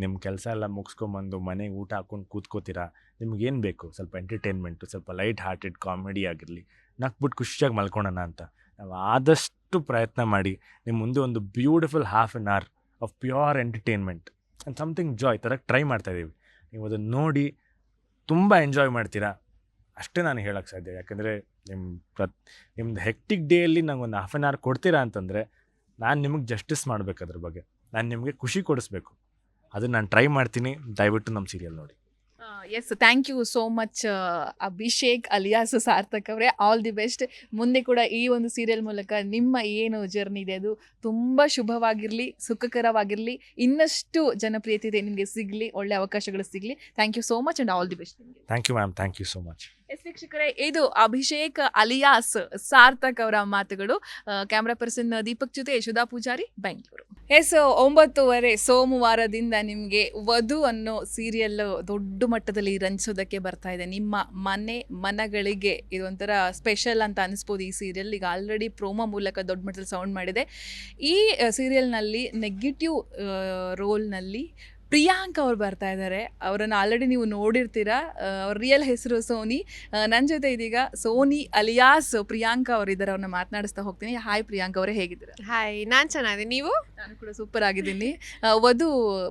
ನಿಮ್ಮ ಕೆಲಸ ಎಲ್ಲ ಮುಗಿಸ್ಕೊಂಬಂದು ಮನೆಗೆ ಊಟ ಹಾಕ್ಕೊಂಡು ಕೂತ್ಕೋತೀರಾ. ನಿಮ್ಗೇನು ಬೇಕು? ಸ್ವಲ್ಪ ಎಂಟರ್ಟೈನ್ಮೆಂಟು, ಸ್ವಲ್ಪ ಲೈಟ್ ಹಾರ್ಟೆಡ್ ಕಾಮಿಡಿ ಆಗಿರಲಿ, ನಕ್ಬಿಟ್ಟು ಖುಷಿಯಾಗಿ ಮಲ್ಕೊಳ್ಳೋಣ ಅಂತ ನಾವು ಆದಷ್ಟು ಪ್ರಯತ್ನ ಮಾಡಿ ನಿಮ್ಮ ಮುಂದೆ ಒಂದು beautiful half an hour of pure entertainment and something joy ಥರ ಟ್ರೈ ಮಾಡ್ತಾಯಿದ್ದೀವಿ. ನೀವು ಅದನ್ನು ನೋಡಿ ತುಂಬ ಎಂಜಾಯ್ ಮಾಡ್ತೀರಾ ಅಷ್ಟೇ ನಾನು ಹೇಳೋಕ್ಕೆ ಸಾಧ್ಯ. ಯಾಕಂದರೆ ನಿಮ್ಮದು ಹೆಕ್ಟಿಕ್ ಡೇಯಲ್ಲಿ ನಂಗೆ ಒಂದು ಹಾಫ್ ಆನ್ ಅವರ್ ಕೊಡ್ತೀರಾ ಅಂತಂದರೆ ನಾನು ನಿಮಗೆ ಜಸ್ಟಿಸ್ ಮಾಡಬೇಕು, ಅದ್ರ ಬಗ್ಗೆ ನಾನು ನಿಮಗೆ ಖುಷಿ ಕೊಡಿಸ್ಬೇಕು. ಅದನ್ನು ನಾನು ಟ್ರೈ ಮಾಡ್ತೀನಿ. ದಯವಿಟ್ಟು ನಮ್ಮ ಸೀರಿಯಲ್ ನೋಡಿ. Yes, thank you so much Abhishek alias Sarthak ಅವರೇ. All the best. ಮುಂದೆ ಕೂಡ ಈ ಒಂದು ಸೀರಿಯಲ್ ಮೂಲಕ ನಿಮ್ಮ ಏನು ಜರ್ನಿ ಇದೆ ಅದು ತುಂಬ ಶುಭವಾಗಿರಲಿ, ಸುಖಕರವಾಗಿರಲಿ, ಇನ್ನಷ್ಟು ಜನಪ್ರಿಯತೆ ನಿಮಗೆ ಸಿಗಲಿ, ಒಳ್ಳೆ ಅವಕಾಶಗಳು ಸಿಗಲಿ. Thank you so much and all the best ನಿಮಗೆ. Thank you ma'am, thank you so much. Yes ವೀಕ್ಷಕರೇ, ಇದು ಅಭಿಷೇಕ್ ಅಲಿಯಾಸ್ ಸಾರ್ಥಕ್ ಅವರ ಮಾತುಗಳು. ಕ್ಯಾಮ್ರಾ ಪರ್ಸನ್ ದೀಪಕ್ ಜೊತೆ ಯಶೋಧಾ ಪೂಜಾರಿ, ಬೆಂಗಳೂರು. ಎಸ್, 9:00 ಸೋಮವಾರದಿಂದ ನಿಮಗೆ ವಧು ಅನ್ನೋ ಸೀರಿಯಲ್ ದೊಡ್ಡ ಮಟ್ಟದಲ್ಲಿ ರಂಜಿಸೋದಕ್ಕೆ ಬರ್ತಾ ಇದೆ. ನಿಮ್ಮ ಮನಗಳಿಗೆ ಇದೊಂಥರ ಸ್ಪೆಷಲ್ ಅಂತ ಅನಿಸ್ಬೋದು ಈ ಸೀರಿಯಲ್. ಈಗ ಆಲ್ರೆಡಿ ಪ್ರೋಮೋ ಮೂಲಕ ದೊಡ್ಡ ಮಟ್ಟದಲ್ಲಿ ಸೌಂಡ್ ಮಾಡಿದೆ. ಈ ಸೀರಿಯಲ್ನಲ್ಲಿ ನೆಗೆಟಿವ್ ರೋಲ್ನಲ್ಲಿ ಪ್ರಿಯಾಂಕ್ ಅವ್ರು ಬರ್ತಾ ಇದ್ದಾರೆ. ಅವರನ್ನು ಆಲ್ರೆಡಿ ನೀವು ನೋಡಿರ್ತೀರಾ. ಅವ್ರ ರಿಯಲ್ ಹೆಸರು ಸೋನಿ. ನನ್ನ ಜೊತೆ ಇದೀಗ ಸೋನಿ ಅಲಿಯಾಸ್ ಪ್ರಿಯಾಂಕಾ ಅವರು ಇದ್ದಾರೆ. ಅವ್ರನ್ನ ಮಾತನಾಡಿಸ್ತಾ ಹೋಗ್ತೀನಿ. ಹಾಯ್ ಪ್ರಿಯಾಂಕ್ ಅವರೇ, ಹೇಗಿದ್ದೀರಾ? ಹಾಯ್, ನಾನು ಚೆನ್ನಾಗಿದ್ದೀನಿ. ನೀವು? ನಾನು ಕೂಡ ಸೂಪರ್ ಆಗಿದ್ದೀನಿ. ವಧು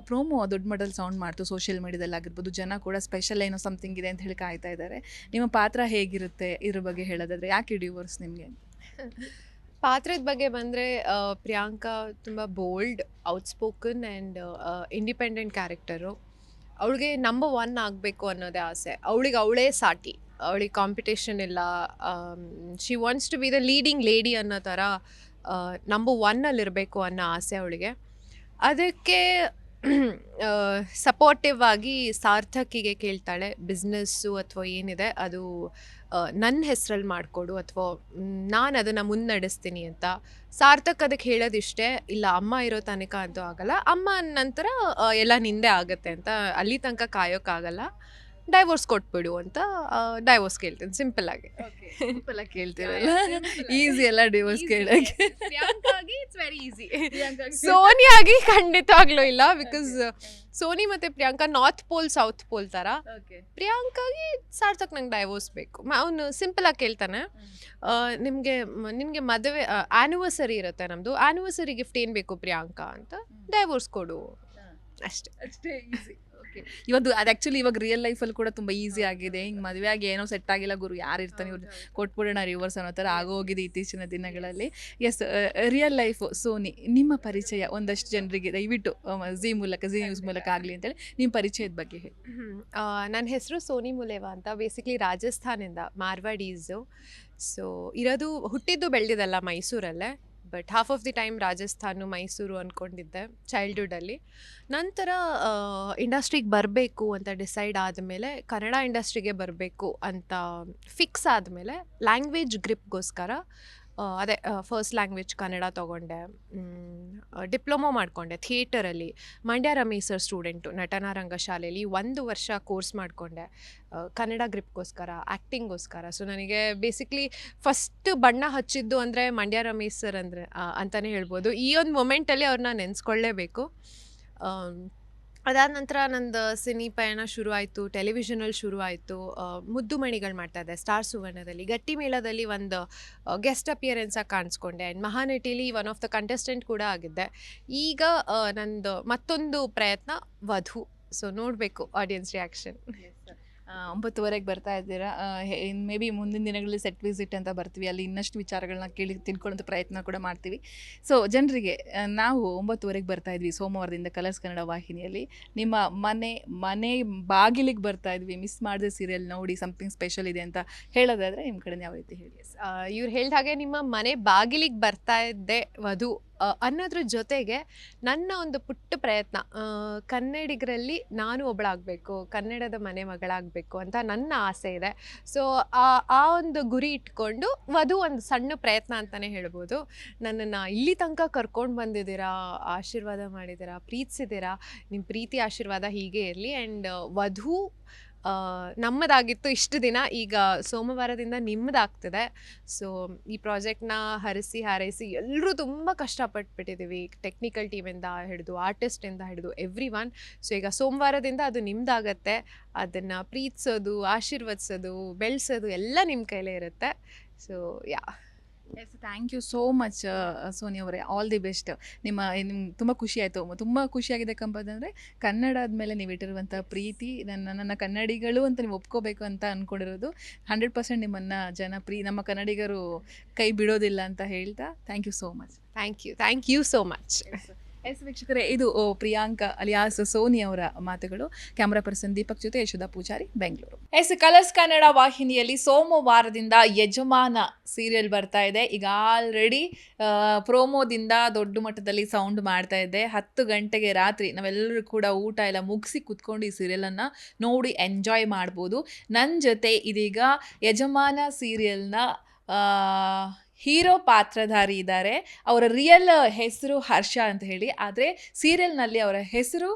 ಪ್ರೋಮೋ ದೊಡ್ಡ ಮಟ್ಟದಲ್ಲಿ ಸೌಂಡ್ ಮಾಡ್ತು ಸೋಷಿಯಲ್ ಮೀಡಿಯಾದಲ್ಲಿ ಆಗಿರ್ಬೋದು. ಜನ ಕೂಡ ಸ್ಪೆಷಲ್ ಏನೋ ಸಮಥಿಂಗ್ ಇದೆ ಅಂತ ಹೇಳಿ ಕಾಯ್ತಾ ಇದ್ದಾರೆ. ನಿಮ್ಮ ಪಾತ್ರ ಹೇಗಿರುತ್ತೆ ಇದ್ರ ಬಗ್ಗೆ ಹೇಳೋದಾದ್ರೆ, ಯಾಕೆ ಡಿವೋರ್ಸ್ ನಿಮಗೆ? ಪಾತ್ರದ ಬಗ್ಗೆ ಬಂದರೆ ಪ್ರಿಯಾಂಕಾ ತುಂಬ bold, outspoken and independent character. ಅವಳಿಗೆ ನಂಬರ್ 1 ಆಗಬೇಕು ಅನ್ನೋದೇ ಆಸೆ. ಅವಳೇ ಸಾಟಿ, ಅವಳಿಗೆ ಕಾಂಪಿಟೇಷನ್ ಇಲ್ಲ. She wants to be the leading lady ಅನ್ನೋ ಥರ ನಂಬರ್ 1 ಅನ್ನೋ ಆಸೆ ಅವಳಿಗೆ. ಅದಕ್ಕೆ ಸಪೋರ್ಟಿವ್ ಆಗಿ ಸಾರ್ಥಕಿಗೆ ಕೇಳ್ತಾಳೆ, ಬಿಸ್ನೆಸ್ಸು ಅಥವಾ ಏನಿದೆ ಅದು ನನ್ನ ಹೆಸರಲ್ಲಿ ಮಾಡಿಕೊಡು ಅಥವಾ ನಾನು ಅದನ್ನು ಮುನ್ನಡೆಸ್ತೀನಿ ಅಂತ. ಸಾರ್ಥಕ್ ಅದಕ್ಕೆ ಹೇಳೋದಿಷ್ಟೇ, ಇಲ್ಲ ಅಮ್ಮ ಇರೋ ತನಕ ಅಂತೂ ಆಗಲ್ಲ, ಅಮ್ಮ ನಂತರ ಎಲ್ಲ ನಿಂದೆ ಆಗುತ್ತೆ ಅಂತ. ಅಲ್ಲಿ ತನಕ ಕಾಯೋಕ್ಕಾಗಲ್ಲ, ಡೈವೋರ್ಸ್ ಕೊಟ್ಬಿಡು ಅಂತ ಡೈವೋರ್ಸ್ ಕೇಳ್ತೀನಿ ಸಿಂಪಲ್ ಆಗಿ. ಸಿಂಪಲ್ ಆಗಿ ಕೇಳ್ತೀರಲ್ಲ, ಈಸಿ ಎಲ್ಲ ಡಿವೋರ್ಸ್ ಕೇಳೋಕ್ಕೆ. ಪ್ರಿಯಾಂಕಾಗಿ ಇಟ್ಸ್ ವೆರಿ ಈಸಿ. ಸೋನಿಯಾಗಿ ಖಂಡಿತವಾಗ್ಲೂ ಇಲ್ಲ, ಬಿಕಾಸ್ ಸೋನಿ ಮತ್ತು Priyanka north pole south pole ಥರ. ಪ್ರಿಯಾಂಕಾಗಿ ಸಾರ್ಥಕ್ ನಂಗೆ ಡೈವೋರ್ಸ್ ಬೇಕು. ಅವನು ಸಿಂಪಲ್ ಆಗಿ ಕೇಳ್ತಾನೆ, ನಿಮಗೆ ಮದುವೆ ಆ್ಯನಿವರ್ಸರಿ ಇರುತ್ತೆ, ನಮ್ಮದು ಆ್ಯನಿವರ್ಸರಿ ಗಿಫ್ಟ್ ಏನು ಬೇಕು ಪ್ರಿಯಾಂಕಾ ಅಂತ, ಡೈವೋರ್ಸ್ ಕೊಡು, ಅಷ್ಟೇ ಈಸಿ. ಓಕೆ, ಇವತ್ತು ಅದು ಆ್ಯಕ್ಚುಲಿ ಇವಾಗ ರಿಯಲ್ ಲೈಫಲ್ಲಿ ಕೂಡ ತುಂಬ ಈಸಿ ಆಗಿದೆ. ಹಿಂಗೆ ಮದುವೆ ಆಗಿ ಏನೋ ಸೆಟ್ ಆಗಿಲ್ಲ ಗುರು, ಯಾರು ಇರ್ತಾನೆ ಇವ್ರು ಕೊಟ್ಬಿಡೋಣ ರಿವರ್ಸ್ ಅನ್ನೋ ಥರ ಆಗೋಗಿದೆ ಇತ್ತೀಚಿನ ದಿನಗಳಲ್ಲಿ. ಎಸ್, ರಿಯಲ್ ಲೈಫು ಸೋನಿ, ನಿಮ್ಮ ಪರಿಚಯ ಒಂದಷ್ಟು ಜನರಿಗೆ ದಯವಿಟ್ಟು ಝೀ ನ್ಯೂಸ್ ಮೂಲಕ ಆಗಲಿ ಅಂತೇಳಿ ನಿಮ್ಮ ಪರಿಚಯದ ಬಗ್ಗೆ ಹೇಳಿ. ನನ್ನ ಹೆಸರು ಸೋನಿ ಮುಲೇವಾ ಅಂತ. ಬೇಸಿಕ್ಲಿ ರಾಜಸ್ಥಾನಿಂದ, ಮಾರ್ವಾಡೀಸು. ಸೊ ಹುಟ್ಟಿದ್ದು ಬೆಳೆದಿದ್ದೆಲ್ಲ ಮೈಸೂರಲ್ಲೇ, but half of the time Rajasthan Mysuru ಅಂದ್ಕೊಂಡಿದ್ದೆ ಚೈಲ್ಡ್ಹುಡ್ಡಲ್ಲಿ. ನಂತರ ಇಂಡಸ್ಟ್ರಿಗೆ ಬರಬೇಕು ಅಂತ ಡಿಸೈಡ್ ಆದಮೇಲೆ, ಕನ್ನಡ ಇಂಡಸ್ಟ್ರಿಗೆ ಬರಬೇಕು ಅಂತ ಫಿಕ್ಸ್ ಆದಮೇಲೆ, ಲ್ಯಾಂಗ್ವೇಜ್ ಗ್ರಿಪ್ಗೋಸ್ಕರ ಅದೇ ಫಸ್ಟ್ ಲ್ಯಾಂಗ್ವೇಜ್ ಕನ್ನಡ ತೊಗೊಂಡೆ. ಡಿಪ್ಲೊಮೊ ಮಾಡಿಕೊಂಡೆ ಥಿಯೇಟರಲ್ಲಿ. ಮಂಡ್ಯ ರಮೇಶ್ ಸರ್ ಸ್ಟೂಡೆಂಟು, ನಟನಾ ರಂಗಶಾಲೆಯಲ್ಲಿ 1 ವರ್ಷ ಕೋರ್ಸ್ ಮಾಡಿಕೊಂಡೆ ಕನ್ನಡ ಗ್ರಿಪ್ಗೋಸ್ಕರ, ಆ್ಯಕ್ಟಿಂಗೋಸ್ಕರ. ಸೊ ನನಗೆ ಬೇಸಿಕ್ಲಿ ಫಸ್ಟ್ ಬಣ್ಣ ಹಚ್ಚಿದ್ದು ಅಂದರೆ ಮಂಡ್ಯ ರಮೇಶ್ ಸರ್ ಅಂದರೆ ಅಂತಲೇ ಹೇಳ್ಬೋದು. ಈ ಒಂದು ಮೊಮೆಂಟಲ್ಲಿ ಅವ್ರನ್ನ ನೆನೆಸ್ಕೊಳ್ಳೇಬೇಕು. ಅದಾದ ನಂತರ ನಂದು ಸಿನಿ ಪಯಣ ಶುರು ಆಯಿತು, ಟೆಲಿವಿಷನಲ್ಲಿ ಶುರು ಆಯಿತು. ಮುದ್ದು ಮಣಿಗಳು ಮಾಡ್ತಾಯಿದ್ದೆ ಸ್ಟಾರ್ ಸುವರ್ಣದಲ್ಲಿ. ಗಟ್ಟಿ ಮೇಳದಲ್ಲಿ ಒಂದು ಗೆಸ್ಟ್ ಅಪಿಯರೆನ್ಸಾಗಿ ಕಾಣಿಸ್ಕೊಂಡೆ. ಆ್ಯಂಡ್ ಮಹಾನಟಿಲಿ ಒನ್ ಆಫ್ ದ ಕಂಟೆಸ್ಟೆಂಟ್ ಕೂಡ ಆಗಿದ್ದೆ. ಈಗ ನಂದು ಮತ್ತೊಂದು ಪ್ರಯತ್ನ ವಧು. ಸೊ ನೋಡಬೇಕು ಆಡಿಯನ್ಸ್ ರಿಯಾಕ್ಷನ್. 9:30 ಬರ್ತಾ ಇದ್ದೀರಾ. ಮೇ ಬಿ ಮುಂದಿನ ದಿನಗಳಲ್ಲಿ ಸೆಟ್ ವಿಸಿಟ್ ಅಂತ ಬರ್ತೀವಿ, ಅಲ್ಲಿ ಇನ್ನಷ್ಟು ವಿಚಾರಗಳನ್ನ ತಿಳ್ಕೊಳ್ಳೋಂಥ ಪ್ರಯತ್ನ ಕೂಡ ಮಾಡ್ತೀವಿ. ಸೊ ಜನರಿಗೆ ನಾವು 9:30 ಬರ್ತಾ ಇದ್ವಿ ಸೋಮವಾರದಿಂದ ಕಲರ್ಸ್ ಕನ್ನಡ ವಾಹಿನಿಯಲ್ಲಿ. ನಿಮ್ಮ ಮನೆ ಬಾಗಿಲಿಗೆ ಬರ್ತಾ ಇದ್ವಿ, ಮಿಸ್ ಮಾಡಿದೆ ಸೀರಿಯಲ್ ನೋಡಿ, ಸಮಥಿಂಗ್ ಸ್ಪೆಷಲ್ ಇದೆ ಅಂತ ಹೇಳೋದಾದರೆ ನಿಮ್ಮ ಕಡೆ ಯಾವ ರೀತಿ ಹೇಳಿ? ಇವ್ರು ಹೇಳಿದ ಹಾಗೆ ನಿಮ್ಮ ಮನೆ ಬಾಗಿಲಿಗೆ ಬರ್ತಾ ಇದ್ದೆ ವಧು ಅನ್ನೋದ್ರ ಜೊತೆಗೆ ನನ್ನ ಒಂದು ಪುಟ್ಟ ಪ್ರಯತ್ನ, ಕನ್ನಡಿಗರಲ್ಲಿ ನಾನು ಒಬ್ಬಳಾಗಬೇಕು, ಕನ್ನಡದ ಮನೆ ಮಗಳಾಗಬೇಕು ಅಂತ ನನ್ನ ಆಸೆ ಇದೆ. ಸೊ ಆ ಒಂದು ಗುರಿ ಇಟ್ಕೊಂಡು ವಧು ಒಂದು ಸಣ್ಣ ಪ್ರಯತ್ನ ಅಂತಲೇ ಹೇಳ್ಬೋದು. ನನ್ನನ್ನು ಇಲ್ಲಿ ತನಕ ಕರ್ಕೊಂಡು ಬಂದಿದ್ದೀರಾ, ಆಶೀರ್ವಾದ ಮಾಡಿದ್ದೀರಾ, ಪ್ರೀತಿಸಿದ್ದೀರಾ. ನಿಮ್ಮ ಪ್ರೀತಿ ಆಶೀರ್ವಾದ ಹೀಗೆ ಇರಲಿ. ಆ್ಯಂಡ್ ವಧು ನಮ್ಮದಾಗಿತ್ತು ಇಷ್ಟು ದಿನ, ಈಗ ಸೋಮವಾರದಿಂದ ನಿಮ್ಮದಾಗ್ತಿದೆ. ಸೊ ಈ ಪ್ರಾಜೆಕ್ಟ್ನ ಹಾರೈಸಿ ಎಲ್ಲರೂ ತುಂಬ ಕಷ್ಟಪಟ್ಬಿಟ್ಟಿದ್ದೀವಿ, ಟೆಕ್ನಿಕಲ್ ಟೀಮಿಂದ ಹಿಡಿದು ಆರ್ಟಿಸ್ಟಿಂದ ಹಿಡಿದು ಎವ್ರಿ ಒನ್. ಸೊ ಈಗ ಸೋಮವಾರದಿಂದ ಅದು ನಿಮ್ಮದಾಗತ್ತೆ. ಅದನ್ನು ಪ್ರೀತಿಸೋದು, ಆಶೀರ್ವದಿಸೋದು, ಬೆಳೆಸೋದು ಎಲ್ಲ ನಿಮ್ಮ ಕೈಲೇ ಇರುತ್ತೆ. So yes, thank you so much Soni ಅವರೇ, ಆಲ್ ದಿ ಬೆಸ್ಟ್. ನಿಮ್ಗೆ ತುಂಬ ಖುಷಿ ಆಯಿತು. ತುಂಬ ಖುಷಿಯಾಗಿದೆ ಕಂಪದಂದರೆ ಕನ್ನಡದ ಮೇಲೆ ನೀವು ಇಟ್ಟಿರುವಂಥ ಪ್ರೀತಿ, ನನ್ನ ಕನ್ನಡಿಗಳು ಅಂತ ನೀವು ಒಪ್ಕೋಬೇಕು ಅಂತ ಅಂದ್ಕೊಂಡಿರೋದು 100% ನಿಮ್ಮನ್ನು ನಮ್ಮ ಕನ್ನಡಿಗರು ಕೈ ಬಿಡೋದಿಲ್ಲ ಅಂತ ಹೇಳ್ತಾ thank you so much. Thank you so much. Yes ವೀಕ್ಷಕರೇ, ಇದು ಪ್ರಿಯಾಂಕಾ ಅಲಿಯಾಸ್ ಸೋನಿ ಅವರ ಮಾತುಗಳು. ಕ್ಯಾಮ್ರಾ ಪರ್ಸನ್ ದೀಪಕ್ ಜೊತೆ ಯಶೋಧ ಪೂಜಾರಿ, ಬೆಂಗಳೂರು. ಎಸ್, ಕಲರ್ಸ್ ಕನ್ನಡ ವಾಹಿನಿಯಲ್ಲಿ ಸೋಮವಾರದಿಂದ ಯಜಮಾನ ಸೀರಿಯಲ್ ಬರ್ತಾ ಇದೆ. ಈಗ ಆಲ್ರೆಡಿ ಪ್ರೋಮೋದಿಂದ ದೊಡ್ಡ ಮಟ್ಟದಲ್ಲಿ ಸೌಂಡ್ ಮಾಡ್ತಾ ಇದೆ. 10 ಗಂಟೆಗೆ ರಾತ್ರಿ ನಾವೆಲ್ಲರೂ ಕೂಡ ಊಟ ಎಲ್ಲ ಮುಗಿಸಿ ಕುತ್ಕೊಂಡು ಈ ಸೀರಿಯಲನ್ನು ನೋಡಿ ಎಂಜಾಯ್ ಮಾಡ್ಬೋದು. ನನ್ನ ಜೊತೆ ಇದೀಗ ಯಜಮಾನ ಸೀರಿಯಲ್ನ ಹೀರೋ ಪಾತ್ರಧಾರಿ ಇದ್ದಾರೆ. ಅವರ ರಿಯಲ್ ಹೆಸರು ಹರ್ಷ ಅಂತ ಹೇಳಿ, ಆದರೆ ಸೀರಿಯಲ್ನಲ್ಲಿ ಅವರ ಹೆಸರು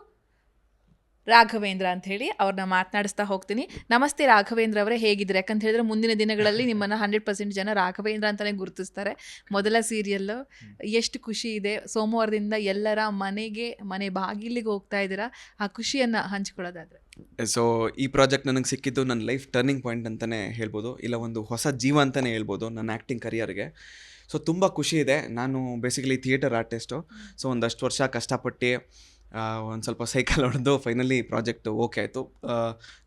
ರಾಘವೇಂದ್ರ ಅಂತ ಹೇಳಿ ಅವ್ರನ್ನ ಮಾತನಾಡಿಸ್ತಾ ಹೋಗ್ತೀನಿ. ನಮಸ್ತೆ ರಾಘವೇಂದ್ರ ಅವರೇ, ಹೇಗಿದ್ರೆ? ಯಾಕಂತ ಹೇಳಿದ್ರೆ ಮುಂದಿನ ದಿನಗಳಲ್ಲಿ ನಿಮ್ಮನ್ನು 100% ಜನ ರಾಘವೇಂದ್ರ ಅಂತಲೇ ಗುರುತಿಸ್ತಾರೆ. ಮೊದಲ ಸೀರಿಯಲ್ಲು ಎಷ್ಟು ಖುಷಿ ಇದೆ. ಸೋಮವಾರದಿಂದ ಎಲ್ಲರ ಮನೆ ಬಾಗಿಲಿಗೆ ಹೋಗ್ತಾ ಇದ್ದೀರಾ. ಆ ಖುಷಿಯನ್ನು ಹಂಚ್ಕೊಳ್ಳೋದಾದ್ರೆ. ಸೊ ಈ ಪ್ರಾಜೆಕ್ಟ್ ನನಗೆ ಸಿಕ್ಕಿದ್ದು ನನ್ನ ಲೈಫ್ ಟರ್ನಿಂಗ್ ಪಾಯಿಂಟ್ ಅಂತಲೇ ಹೇಳ್ಬೋದು, ಇಲ್ಲ ಒಂದು ಹೊಸ ಜೀವ ಅಂತಲೇ ಹೇಳ್ಬೋದು ನನ್ನ ಆ್ಯಕ್ಟಿಂಗ್ ಕರಿಯರ್ಗೆ. ಸೊ ತುಂಬ ಖುಷಿ ಇದೆ. ನಾನು ಬೇಸಿಕಲಿ ಥಿಯೇಟರ್ ಆರ್ಟಿಸ್ಟು. ಸೊ ಒಂದಷ್ಟು ವರ್ಷ ಕಷ್ಟಪಟ್ಟು ಒಂದು ಸ್ವಲ್ಪ ಸೈಕಲ್ ಹೊಡೆದು ಫೈನಲಿ ಪ್ರಾಜೆಕ್ಟ್ ಓಕೆ ಆಯಿತು.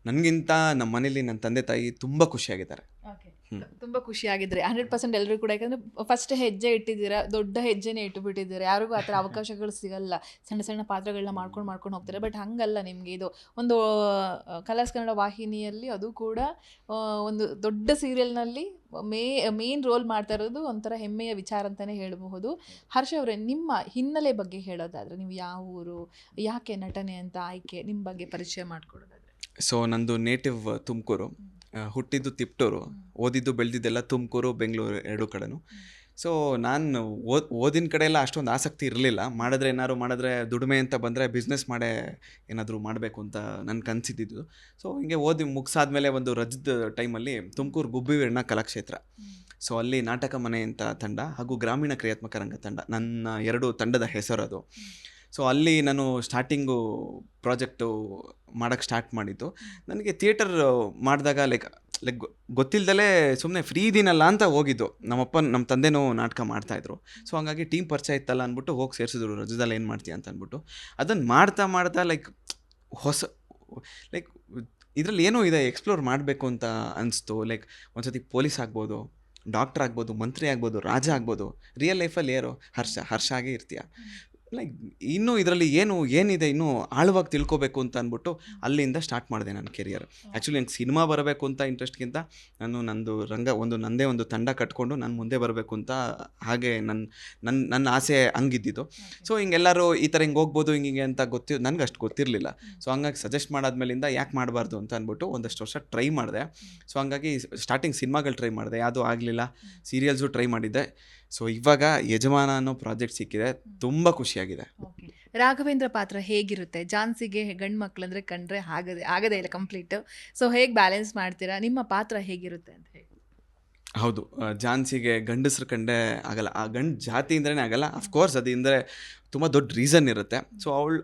ನನಗಿಂತ ನಮ್ಮ ಮನೇಲಿ ನನ್ನ ತಂದೆ ತಾಯಿ ತುಂಬ ಖುಷಿಯಾಗಿದ್ದಾರೆ. ತುಂಬ ಖುಷಿಯಾಗಿದ್ರೆ 100% ಎಲ್ಲರೂ ಕೂಡ. ಯಾಕಂದರೆ ಫಸ್ಟ್ ಹೆಜ್ಜೆ ಇಟ್ಟಿದ್ದೀರಾ, ದೊಡ್ಡ ಹೆಜ್ಜೆನೇ ಇಟ್ಟುಬಿಟ್ಟಿದ್ದೀರಾ. ಯಾರಿಗೂ ಆ ಥರ ಅವಕಾಶಗಳು ಸಿಗಲ್ಲ. ಸಣ್ಣ ಸಣ್ಣ ಪಾತ್ರಗಳನ್ನ ಮಾಡ್ಕೊಂಡು ಹೋಗ್ತಾರೆ. ಬಟ್ ಹಂಗಲ್ಲ, ನಿಮಗೆ ಇದು ಒಂದು ಕಲರ್ಸ್ ಕನ್ನಡ ವಾಹಿನಿಯಲ್ಲಿ, ಅದು ಕೂಡ ಒಂದು ದೊಡ್ಡ ಸೀರಿಯಲ್ನಲ್ಲಿ ಮೇನ್ ರೋಲ್ ಮಾಡ್ತಾ ಇರೋದು ಒಂಥರ ಹೆಮ್ಮೆಯ ವಿಚಾರ ಅಂತಲೇ ಹೇಳಬಹುದು. ಹರ್ಷ ಅವರೇ, ನಿಮ್ಮ ಹಿನ್ನೆಲೆ ಬಗ್ಗೆ ಹೇಳೋದಾದರೆ, ನೀವು ಯಾವ ಊರು, ಯಾಕೆ ನಟನೆ ಅಂತ ಆಯ್ಕೆ, ನಿಮ್ಮ ಬಗ್ಗೆ ಪರಿಚಯ ಮಾಡಿಕೊಡೋದಾದರೆ? ಸೊ ನಂದು ನೇಟಿವ್ ತುಮಕೂರು, ಹುಟ್ಟಿದ್ದು ತಿಪ್ಟೂರು, ಓದಿದ್ದು ಬೆಳೆದಿದ್ದೆಲ್ಲ ತುಮಕೂರು ಬೆಂಗಳೂರು ಎರಡೂ ಕಡೆನೂ. ಸೊ ನಾನು ಓದಿನ ಕಡೆ ಎಲ್ಲ ಅಷ್ಟೊಂದು ಆಸಕ್ತಿ ಇರಲಿಲ್ಲ. ಮಾಡಿದ್ರೆ ದುಡಿಮೆ ಅಂತ ಬಂದರೆ ಬಿಸ್ನೆಸ್ ಮಾಡೇ ಏನಾದರೂ ಮಾಡಬೇಕು ಅಂತ ನನ್ನ ಕನಸಿದ್ದು. ಸೊ ಹಿಂಗೆ ಓದಿ ಮುಗಿಸಾದ್ಮೇಲೆ ಒಂದು ರಜದ ಟೈಮಲ್ಲಿ ತುಮಕೂರು ಗುಬ್ಬಿವೀರಣ್ಣ ಕಲಾಕ್ಷೇತ್ರ, ಸೊ ಅಲ್ಲಿ ನಾಟಕ ಮನೆ ಅಂತ ತಂಡ ಹಾಗೂ ಗ್ರಾಮೀಣ ಕ್ರಿಯಾತ್ಮಕ ರಂಗ ತಂಡ, ನನ್ನ 2 ತಂಡದ ಹೆಸರು ಅದು. ಸೊ ಅಲ್ಲಿ ನಾನು ಸ್ಟಾರ್ಟಿಂಗು ಪ್ರಾಜೆಕ್ಟು ಮಾಡೋಕ್ಕೆ ಸ್ಟಾರ್ಟ್ ಮಾಡಿದ್ದು. ನನಗೆ ಥಿಯೇಟರ್ ಮಾಡಿದಾಗ ಲೈಕ್ ಗೊತ್ತಿಲ್ಲದಲೇ ಸುಮ್ಮನೆ ಫ್ರೀ ಇದೀನಲ್ಲ ಅಂತ ಹೋಗಿದ್ದು. ನಮ್ಮ ತಂದೆನೂ ನಾಟಕ ಮಾಡ್ತಾಯಿದ್ರು. ಸೊ ಹಂಗಾಗಿ ಟೀಮ್ ಪರಿಚಯ ಇತ್ತಲ್ಲ ಅಂದ್ಬಿಟ್ಟು ಹೋಗಿ ಸೇರಿಸಿದ್ರು. ರಜದಲ್ಲಿ ಏನು ಮಾಡ್ತೀಯ ಅಂತ ಅಂದ್ಬಿಟ್ಟು ಅದನ್ನು ಮಾಡ್ತಾ ಲೈಕ್ ಇದರಲ್ಲಿ ಏನೋ ಇದೆ, ಎಕ್ಸ್ಪ್ಲೋರ್ ಮಾಡಬೇಕು ಅಂತ ಅನಿಸ್ತು. ಲೈಕ್ ಒಂದ್ಸತಿ ಪೊಲೀಸ್ ಆಗ್ಬೋದು, ಡಾಕ್ಟರ್ ಆಗ್ಬೋದು, ಮಂತ್ರಿ ಆಗ್ಬೋದು, ರಾಜ ಆಗ್ಬೋದು. ರಿಯಲ್ ಲೈಫಲ್ಲಿ ಹರ್ಷ ಆಗೇ ಇರ್ತೀಯ. ಲೈಕ್ ಇನ್ನೂ ಇದರಲ್ಲಿ ಏನಿದೆ ಇನ್ನೂ ಆಳವಾಗಿ ತಿಳ್ಕೊಬೇಕು ಅಂತ ಅಂದ್ಬಿಟ್ಟು ಅಲ್ಲಿಂದ ಸ್ಟಾರ್ಟ್ ಮಾಡಿದೆ ನನ್ನ ಕೆರಿಯರ್. ಆ್ಯಕ್ಚುಲಿ ನಂಗೆ ಸಿನಿಮಾ ಬರಬೇಕು ಅಂತ ಇಂಟ್ರೆಸ್ಟ್ಗಿಂತ ನಾನು ನನ್ನದೇ ಒಂದು ತಂಡ ಕಟ್ಕೊಂಡು ನಾನು ಮುಂದೆ ಬರಬೇಕು ಅಂತ, ಹಾಗೆ ನನ್ನ ಆಸೆ ಹಂಗಿದ್ದಿದ್ದು. ಸೊ ಹಿಂಗೆಲ್ಲರೂ ಈ ಥರ ಹಿಂಗೆ ಹೋಗ್ಬೋದು ಹಿಂಗೆ ಅಂತ ನನಗೆ ಅಷ್ಟು ಗೊತ್ತಿರಲಿಲ್ಲ. ಸೊ ಹಂಗಾಗಿ ಸಜೆಸ್ಟ್ ಮಾಡಾದ್ಮೇಲಿಂದ ಯಾಕೆ ಮಾಡಬಾರ್ದು ಅಂತ ಅಂದ್ಬಿಟ್ಟು ಒಂದಷ್ಟು ವರ್ಷ ಟ್ರೈ ಮಾಡಿದೆ. ಸೊ ಹಂಗಾಗಿ ಸ್ಟಾರ್ಟಿಂಗ್ ಸಿನಿಮಾಗಳು ಟ್ರೈ ಮಾಡಿದೆ, ಯಾವುದೂ ಆಗಲಿಲ್ಲ. ಸೀರಿಯಲ್ಸು ಟ್ರೈ ಮಾಡಿದ್ದೆ. ಸೊ ಇವಾಗ ಯಜಮಾನ ಅನ್ನೋ ಪ್ರಾಜೆಕ್ಟ್ ಸಿಕ್ಕಿದೆ, ತುಂಬ ಖುಷಿಯಾಗಿದೆ. ರಾಘವೇಂದ್ರ ಪಾತ್ರ ಹೇಗಿರುತ್ತೆ? ಜಾನ್ಸಿಗೆ ಗಂಡು ಮಕ್ಕಳಂದ್ರೆ ಕಂಡ್ರೆ ಆಗದೇ ಇಲ್ಲ ಕಂಪ್ಲೀಟ್. ಸೊ ಹೇಗೆ ಬ್ಯಾಲೆನ್ಸ್ ಮಾಡ್ತೀರಾ? ನಿಮ್ಮ ಪಾತ್ರ ಹೇಗಿರುತ್ತೆ ಅಂತ ಹೇಳಿ. ಹೌದು, ಜಾನ್ಸಿಗೆ ಗಂಡಸ್ರು ಕಂಡೇ ಆಗಲ್ಲ. ಆ ಗಂಡು ಜಾತಿ ಇಂದ್ರೇ ಆಗಲ್ಲ. ಅಫ್ಕೋರ್ಸ್ ಅದು ಅಂದರೆ ತುಂಬ ದೊಡ್ಡ ರೀಸನ್ ಇರುತ್ತೆ. ಸೊ ಅವಳು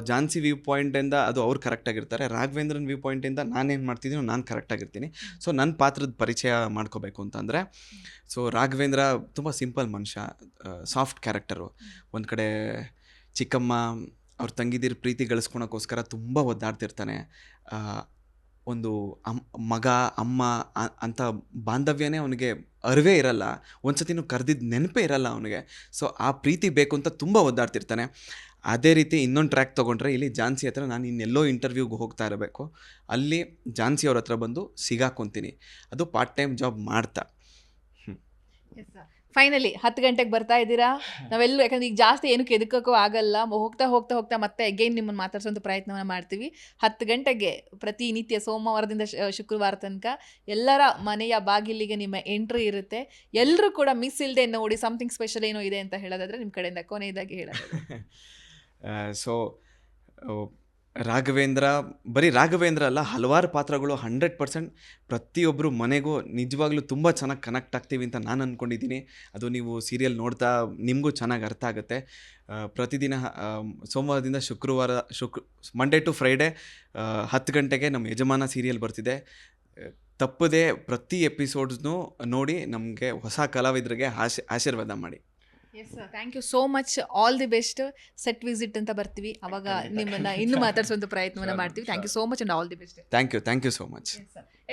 ಜಾನ್ಸಿ ವ್ಯೂ ಪಾಯಿಂಟಿಂದ ಅದು ಅವ್ರು ಕರೆಕ್ಟಾಗಿರ್ತಾರೆ. ರಾಘವೇಂದ್ರನ್ ವ್ಯೂ ಪಾಯಿಂಟಿಂದ ನಾನೇನು ಮಾಡ್ತಿದ್ದೀನೋ ನಾನು ಕರೆಕ್ಟಾಗಿರ್ತೀನಿ. ಸೊ ನನ್ನ ಪಾತ್ರದ ಪರಿಚಯ ಮಾಡ್ಕೋಬೇಕು ಅಂತಂದರೆ, ಸೊ ರಾಘವೇಂದ್ರ ತುಂಬ ಸಿಂಪಲ್ ಮನುಷ್ಯ, ಸಾಫ್ಟ್ ಕ್ಯಾರೆಕ್ಟರು. ಒಂದು ಕಡೆ ಚಿಕ್ಕಮ್ಮ ಅವ್ರ ತಂಗಿದಿರ ಪ್ರೀತಿ ಗಳಿಸ್ಕೊಳಕ್ಕೋಸ್ಕರ ತುಂಬ ಒದ್ದಾಡ್ತಿರ್ತಾನೆ. ಒಂದು ಮಗ ಅಮ್ಮ ಅಂತ ಬಾಂಧವ್ಯನೇ ಅವನಿಗೆ ಅರಿವೇ ಇರಲ್ಲ. ಒಂದು ಸತಿನೂ ಕರೆದಿದ್ದು ನೆನಪೇ ಇರಲ್ಲ ಅವನಿಗೆ. ಸೊ ಆ ಪ್ರೀತಿ ಬೇಕು ಅಂತ ತುಂಬ ಒದ್ದಾಡ್ತಿರ್ತಾನೆ. ಅದೇ ರೀತಿ ಇನ್ನೊಂದು ಟ್ರ್ಯಾಕ್ ತೊಗೊಂಡ್ರೆ, ಇಲ್ಲಿ ಜಾನ್ಸಿ ಹತ್ರ ನಾನು ಇನ್ನೆಲ್ಲೋ ಇಂಟರ್ವ್ಯೂಗೆ ಹೋಗ್ತಾ ಇರಬೇಕು, ಅಲ್ಲಿ ಜಾನ್ಸಿ ಅವ್ರ ಹತ್ರ ಬಂದು ಸಿಗಾಕೊತೀನಿ. ಅದು ಪಾರ್ಟ್ ಟೈಮ್ ಜಾಬ್ ಮಾಡ್ತಾ. ಫೈನಲಿ 10 ಗಂಟೆಗೆ ಬರ್ತಾ ಇದ್ದೀರಾ. ನಾವೆಲ್ಲರೂ, ಯಾಕಂದ್ರೆ ಈಗ ಜಾಸ್ತಿ ಏನಕ್ಕೆ ಎದಕ್ಕೂ ಆಗಲ್ಲ, ಹೋಗ್ತಾ ಮತ್ತೆ ಅಗೈನ್ ನಿಮ್ಮನ್ನು ಮಾತಾಡ್ಸೋಂಥ ಪ್ರಯತ್ನವನ್ನು ಮಾಡ್ತೀವಿ. 10 ಗಂಟೆಗೆ ಪ್ರತಿನಿತ್ಯ ಸೋಮವಾರದಿಂದ ಶುಕ್ರವಾರ ತನಕ ಎಲ್ಲರ ಮನೆಯ ಬಾಗಿಲಿಗೆ ನಿಮ್ಮ ಎಂಟ್ರಿ ಇರುತ್ತೆ. ಎಲ್ಲರೂ ಕೂಡ ಮಿಸ್ ಇಲ್ಲದೆ ನೋಡಿ. ಸಮಥಿಂಗ್ ಸ್ಪೆಷಲ್ ಏನೋ ಇದೆ ಅಂತ ಹೇಳೋದಾದ್ರೆ ನಿಮ್ಮ ಕಡೆಯಿಂದ ಕೊನೆಯದಾಗಿ ಹೇಳೋದಾದ್ರೆ. ಸೊ ಬರೀ ರಾಘವೇಂದ್ರ ಅಲ್ಲ, ಹಲವಾರು ಪಾತ್ರಗಳು 100% ಪ್ರತಿಯೊಬ್ಬರು ಮನೆಗೂ ನಿಜವಾಗ್ಲೂ ತುಂಬ ಚೆನ್ನಾಗಿ ಕನೆಕ್ಟ್ ಆಗ್ತೀವಿ ಅಂತ ನಾನು ಅಂದ್ಕೊಂಡಿದ್ದೀನಿ. ಅದು ನೀವು ಸೀರಿಯಲ್ ನೋಡ್ತಾ ನಿಮಗೂ ಚೆನ್ನಾಗಿ ಅರ್ಥ ಆಗುತ್ತೆ. ಪ್ರತಿದಿನ ಸೋಮವಾರದಿಂದ ಮಂಡೇ ಟು ಫ್ರೈಡೇ 10 ಗಂಟೆಗೆ ನಮ್ಮ ಯಜಮಾನ ಸೀರಿಯಲ್ ಬರ್ತಿದೆ. ತಪ್ಪದೆ ಪ್ರತಿ ಎಪಿಸೋಡ್ಸ್ನೂ ನೋಡಿ ನಮಗೆ ಹೊಸ ಕಲಾವಿದರಿಗೆ ಆಶೀರ್ವಾದ ಮಾಡಿ. Yes sir, thank you so much. All the best. Set visit ಅಂತ ಬರ್ತೀವಿ, ಅವಾಗ ನಿಮ್ಮನ್ನು ಇನ್ನೂ ಮಾತಾಡ್ಸೋಂಥ ಪ್ರಯತ್ನವನ್ನು ಮಾಡ್ತೀವಿ. Thank you so much and all the best. Thank you so much.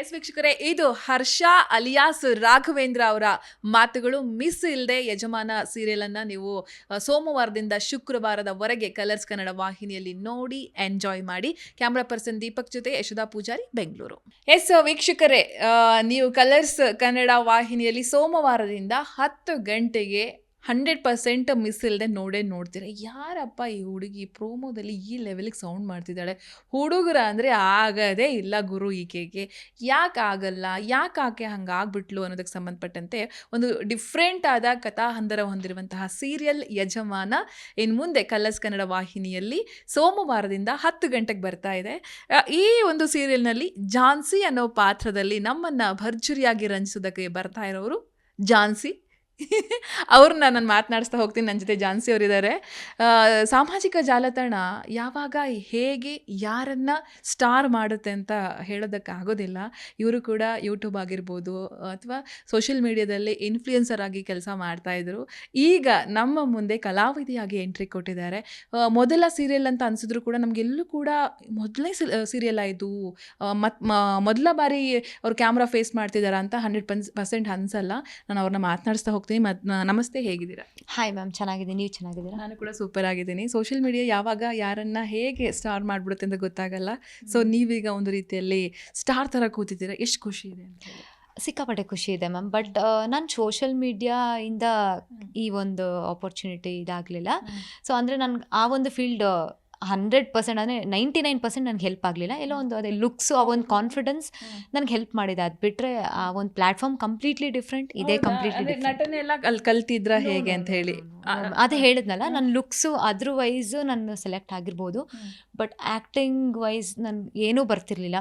Yes ವೀಕ್ಷಕರೇ, ಇದು ಹರ್ಷ ಅಲಿಯಾಸ್ ರಾಘವೇಂದ್ರ ಅವರ ಮಾತುಗಳು. ಮಿಸ್ ಇಲ್ಲದೆ ಯಜಮಾನ ಸೀರಿಯಲನ್ನು ನೀವು ಸೋಮವಾರದಿಂದ ಶುಕ್ರವಾರದವರೆಗೆ ಕಲರ್ಸ್ ಕನ್ನಡ ವಾಹಿನಿಯಲ್ಲಿ ನೋಡಿ ಎಂಜಾಯ್ ಮಾಡಿ. ಕ್ಯಾಮ್ರಾ ಪರ್ಸನ್ ದೀಪಕ್ ಜೊತೆ ಯಶೋದಾ ಪೂಜಾರಿ, ಬೆಂಗಳೂರು. ಎಸ್ ವೀಕ್ಷಕರೇ, ನೀವು ಕಲರ್ಸ್ ಕನ್ನಡ ವಾಹಿನಿಯಲ್ಲಿ ಸೋಮವಾರದಿಂದ 10 ಗಂಟೆಗೆ 100% ಮಿಸ್ ಇಲ್ಲದೆ ನೋಡ್ತೀರ. ಯಾರಪ್ಪ ಈ ಹುಡುಗಿ ಪ್ರೋಮೋದಲ್ಲಿ ಈ ಲೆವೆಲಿಗೆ ಸೌಂಡ್ ಮಾಡ್ತಿದ್ದಾಳೆ, ಹುಡುಗರ ಅಂದರೆ ಆಗದೇ ಇಲ್ಲ ಗುರು ಈಕೆಗೆ, ಯಾಕೆ ಆಗಲ್ಲ, ಯಾಕೆ ಆಕೆ ಹಂಗಾಗ್ಬಿಟ್ಲು ಅನ್ನೋದಕ್ಕೆ ಸಂಬಂಧಪಟ್ಟಂತೆ ಒಂದು ಡಿಫ್ರೆಂಟ್ ಆದ ಕಥಾಹಂದರ ಹೊಂದಿರುವಂತಹ ಸೀರಿಯಲ್ ಯಜಮಾನ ಇನ್ನು ಮುಂದೆ ಕಲರ್ಸ್ ಕನ್ನಡ ವಾಹಿನಿಯಲ್ಲಿ ಸೋಮವಾರದಿಂದ 10 ಗಂಟೆಗೆ ಬರ್ತಾ ಇದೆ. ಈ ಒಂದು ಸೀರಿಯಲ್ನಲ್ಲಿ ಝಾನ್ಸಿ ಅನ್ನೋ ಪಾತ್ರದಲ್ಲಿ ನಮ್ಮನ್ನು ಭರ್ಜರಿಯಾಗಿ ರಂಜಿಸೋದಕ್ಕೆ ಬರ್ತಾ ಇರೋರು ಝಾನ್ಸಿ. ಅವ್ರನ್ನ ನಾನು ಮಾತನಾಡಿಸ್ತಾ ಹೋಗ್ತೀನಿ. ನನ್ನ ಜೊತೆ ಝಾನ್ಸಿ ಅವರಿದ್ದಾರೆ. ಸಾಮಾಜಿಕ ಜಾಲತಾಣ ಯಾವಾಗ ಹೇಗೆ ಯಾರನ್ನ ಸ್ಟಾರ್ ಮಾಡುತ್ತೆ ಅಂತ ಹೇಳೋದಕ್ಕೆ ಆಗೋದಿಲ್ಲ. ಇವರು ಕೂಡ ಯೂಟ್ಯೂಬ್ ಆಗಿರ್ಬೋದು ಅಥವಾ ಸೋಷಿಯಲ್ ಮೀಡಿಯಾದಲ್ಲಿ ಇನ್ಫ್ಲೂಯೆನ್ಸರ್ ಆಗಿ ಕೆಲಸ ಮಾಡ್ತಾಯಿದ್ರು. ಈಗ ನಮ್ಮ ಮುಂದೆ ಕಲಾವಿದೆಯಾಗಿ ಎಂಟ್ರಿ ಕೊಟ್ಟಿದ್ದಾರೆ. ಮೊದಲ ಸೀರಿಯಲ್ ಅಂತ ಅನಿಸಿದ್ರು ಕೂಡ ನಮಗೆಲ್ಲೂ ಕೂಡ ಮೊದಲನೇ ಸೀರಿಯಲ್ ಆಯಿತು, ಮೊದಲ ಬಾರಿ ಅವ್ರು ಕ್ಯಾಮ್ರಾ ಫೇಸ್ ಮಾಡ್ತಿದ್ದಾರೆ ಅಂತ 100% ಅನಿಸಲ್ಲ. ನಾನು ಅವ್ರನ್ನ ಮಾತನಾಡಿಸ್ತಾ ಹೋಗ್ತೀನಿ. ನಮಸ್ತೆ, ಹೇಗಿದ್ದೀರಾ? ಹಾಯ್ ಮ್ಯಾಮ್, ಚೆನ್ನಾಗಿದ್ದೀನಿ. ನೀವು ಚೆನ್ನಾಗಿದ್ದೀರಾ? ನಾನು ಕೂಡ ಸೂಪರ್ ಆಗಿದ್ದೀನಿ. ಸೋಷಿಯಲ್ ಮೀಡಿಯಾ ಯಾವಾಗ ಯಾರನ್ನ ಹೇಗೆ ಸ್ಟಾರ್ ಮಾಡಿಬಿಡುತ್ತೆ ಅಂತ ಗೊತ್ತಾಗಲ್ಲ. ಸೊ ನೀವೀಗ ಒಂದು ರೀತಿಯಲ್ಲಿ ಸ್ಟಾರ್ ಥರ ಕೂತಿದ್ದೀರಾ, ಎಷ್ಟು ಖುಷಿ ಇದೆ ಅಂತ ಹೇಳಿ? ಸಿಕ್ಕಾಪಟ್ಟೆ ಖುಷಿ ಇದೆ ಮ್ಯಾಮ್. ಬಟ್ ನಾನು ಸೋಷಲ್ ಮೀಡಿಯಾಯಿಂದ ಈ ಒಂದು ಆಪರ್ಚುನಿಟಿ ಇದಾಗಲಿಲ್ಲ. ಸೊ ಅಂದರೆ ನನಗೆ ಆ ಒಂದು ಫೀಲ್ಡ್ 100% ಅಂದರೆ 99% ನನಗೆ ಹೆಲ್ಪ್ ಆಗಲಿಲ್ಲ. ಎಲ್ಲೋ ಒಂದು ಅದೇ ಲುಕ್ಸು, ಆ ಒಂದು ಕಾನ್ಫಿಡೆನ್ಸ್ ನನಗೆ ಹೆಲ್ಪ್ ಮಾಡಿದೆ. ಅದು ಬಿಟ್ಟರೆ ಆ ಒಂದು ಪ್ಲ್ಯಾಟ್ಫಾರ್ಮ್ ಕಂಪ್ಲೀಟ್ಲಿ ಡಿಫ್ರೆಂಟ್, ಇದೇ ಕಂಪ್ಲೀಟ್ಲಿ ಡಿಫ್ರೆಂಟ್. ನಟನೆ ಎಲ್ಲ ಅಲ್ಲಿ ಕಲ್ತಿದ್ರ ಹೇಗೆ ಅಂತ ಹೇಳಿ? ಅದೇ ಹೇಳಿದ್ನಲ್ಲ, ನನ್ನ ಲುಕ್ಸು ಅದ್ರ ವೈಸು ನಾನು ಸೆಲೆಕ್ಟ್ ಆಗಿರ್ಬೋದು. ಬಟ್ ಆ್ಯಕ್ಟಿಂಗ್ ವೈಸ್ ನನಗೆ ಏನೂ ಬರ್ತಿರ್ಲಿಲ್ಲ.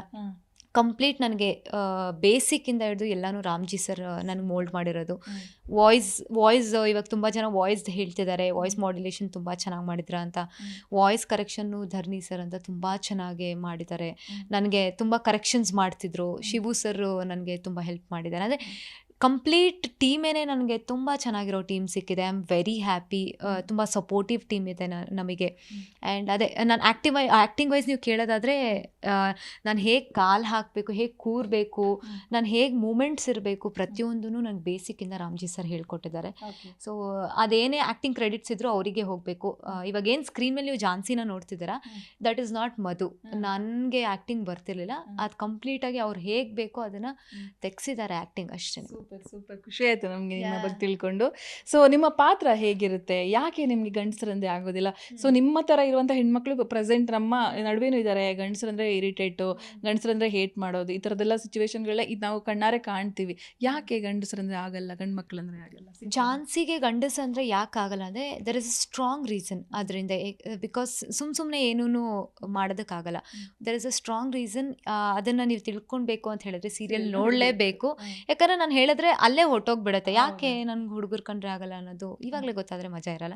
ಕಂಪ್ಲೀಟ್ ನನಗೆ ಬೇಸಿಕ್ಕಿಂದ ಹಿಡಿದು ಎಲ್ಲನೂ ರಾಮ್ಜಿ ಸರ್ ನನಗೆ ಮೋಲ್ಡ್ ಮಾಡಿರೋದು. ವಾಯ್ಸ್ ಇವಾಗ ತುಂಬ ಜನ ವಾಯ್ಸ್ ಹೇಳ್ತಿದ್ದಾರೆ, ವಾಯ್ಸ್ ಮಾಡ್ಯುಲೇಷನ್ ತುಂಬ ಚೆನ್ನಾಗಿ ಮಾಡಿದ್ರ ಅಂತ. ವಾಯ್ಸ್ ಕರೆಕ್ಷನ್ನು ಧರ್ನಿ ಸರ್ ಅಂತ ತುಂಬ ಚೆನ್ನಾಗಿ ಮಾಡಿದ್ದಾರೆ. ನನಗೆ ತುಂಬ ಕರೆಕ್ಷನ್ಸ್ ಮಾಡ್ತಿದ್ರು. ಶಿವು ಸರ್ ನನಗೆ ತುಂಬ ಹೆಲ್ಪ್ ಮಾಡಿದ್ದಾರೆ. ಅಂದರೆ ಕಂಪ್ಲೀಟ್ ಟೀಮೇನೆ ನನಗೆ ತುಂಬ ಚೆನ್ನಾಗಿರೋ ಟೀಮ್ ಸಿಕ್ಕಿದೆ. I am very happy. ತುಂಬ ಸಪೋರ್ಟಿವ್ ಟೀಮ್ ಇದೆ ನಮಗೆ. ಆ್ಯಂಡ್ ಅದೇ ನಾನು ಆ್ಯಕ್ಟಿಂಗ್ ವೈಸ್ ನೀವು ಕೇಳೋದಾದರೆ, ನಾನು ಹೇಗೆ ಕಾಲು ಹಾಕಬೇಕು, ಹೇಗೆ ಕೂರಬೇಕು, ನಾನು ಹೇಗೆ ಮೂಮೆಂಟ್ಸ್ ಇರಬೇಕು, ಪ್ರತಿಯೊಂದೂ ನನಗೆ ಬೇಸಿಕ್ಕಿಂದ ರಾಮ್ಜಿ ಸರ್ ಹೇಳ್ಕೊಟ್ಟಿದ್ದಾರೆ. ಸೊ ಅದೇನೇ ಆ್ಯಕ್ಟಿಂಗ್ ಕ್ರೆಡಿಟ್ಸ್ ಇದ್ದರೂ ಅವರಿಗೆ ಹೋಗಬೇಕು. ಇವಾಗ ಏನು ಸ್ಕ್ರೀನ್ ಮೇಲೆ ನೀವು ಝಾನ್ಸಿನ ನೋಡ್ತಿದ್ದೀರಾ, ದಟ್ ಈಸ್ ನಾಟ್ ಮಧು. ನನಗೆ ಆ್ಯಕ್ಟಿಂಗ್ ಬರ್ತಿರ್ಲಿಲ್ಲ. ಅದು ಕಂಪ್ಲೀಟಾಗಿ ಅವ್ರು ಹೇಗೆ ಬೇಕೋ ಅದನ್ನು ತೆಗ್ಸಿದ್ದಾರೆ ಆ್ಯಕ್ಟಿಂಗ್, ಅಷ್ಟೇ. ಸೂಪರ್ ಖುಷಿ ಆಯಿತು ನಮಗೆ ನಿಮ್ಮ ಬಗ್ಗೆ ತಿಳ್ಕೊಂಡು. ಸೊ ನಿಮ್ಮ ಪಾತ್ರ ಹೇಗಿರುತ್ತೆ, ಯಾಕೆ ನಿಮಗೆ ಗಂಡಸರಂದ್ರೆ ಆಗೋದಿಲ್ಲ? ಸೊ ನಿಮ್ಮ ಥರ ಇರುವಂಥ ಹೆಣ್ಮಕ್ಳು ಪ್ರೆಸೆಂಟ್ ನಮ್ಮ ನಡುವೆನೂ ಇದ್ದಾರೆ. ಗಂಡಸರಂದ್ರೆ ಇರಿಟೇಟು, ಗಂಡಸರಂದ್ರೆ ಹೇಟ್ ಮಾಡೋದು, ಈ ಥರದ್ದೆಲ್ಲ ಸಿಚುವೇಶನ್ಗಳೇ ಇದು ನಾವು ಕಣ್ಣಾರೆ ಕಾಣ್ತೀವಿ. ಯಾಕೆ ಗಂಡಸರಂದ್ರೆ ಆಗಲ್ಲ, ಗಂಡು ಮಕ್ಕಳಂದ್ರೆ ಆಗಲ್ಲ? ಝಾನ್ಸಿಗೆ ಗಂಡಸಂದ್ರೆ ಯಾಕೆ ಆಗಲ್ಲ ಅಂದರೆ there is a strong reason ಅದರಿಂದ. ಬಿಕಾಸ್ ಸುಮ್ಮನೆ ಏನೂ ಮಾಡೋದಕ್ಕಾಗಲ್ಲ. There is a strong reason. ಅದನ್ನು ನೀವು ತಿಳ್ಕೊಳ್ಬೇಕು ಅಂತ ಹೇಳಿದ್ರೆ ಸೀರಿಯಲ್ ನೋಡಲೇಬೇಕು. ಯಾಕಂದರೆ ನಾನು ಹೇಳಿದ್ರೆ ಅಲ್ಲೇ ಹೊಟ್ಟೋಗ್ಬಿಡುತ್ತೆ. ಯಾಕೆ ನನ್ಗೆ ಹುಡುಗರು ಕಂಡ್ರೆ ಆಗಲ್ಲ ಅನ್ನೋದು ಇವಾಗಲೇ ಗೊತ್ತಾದರೆ ಮಜಾ ಇರಲ್ಲ.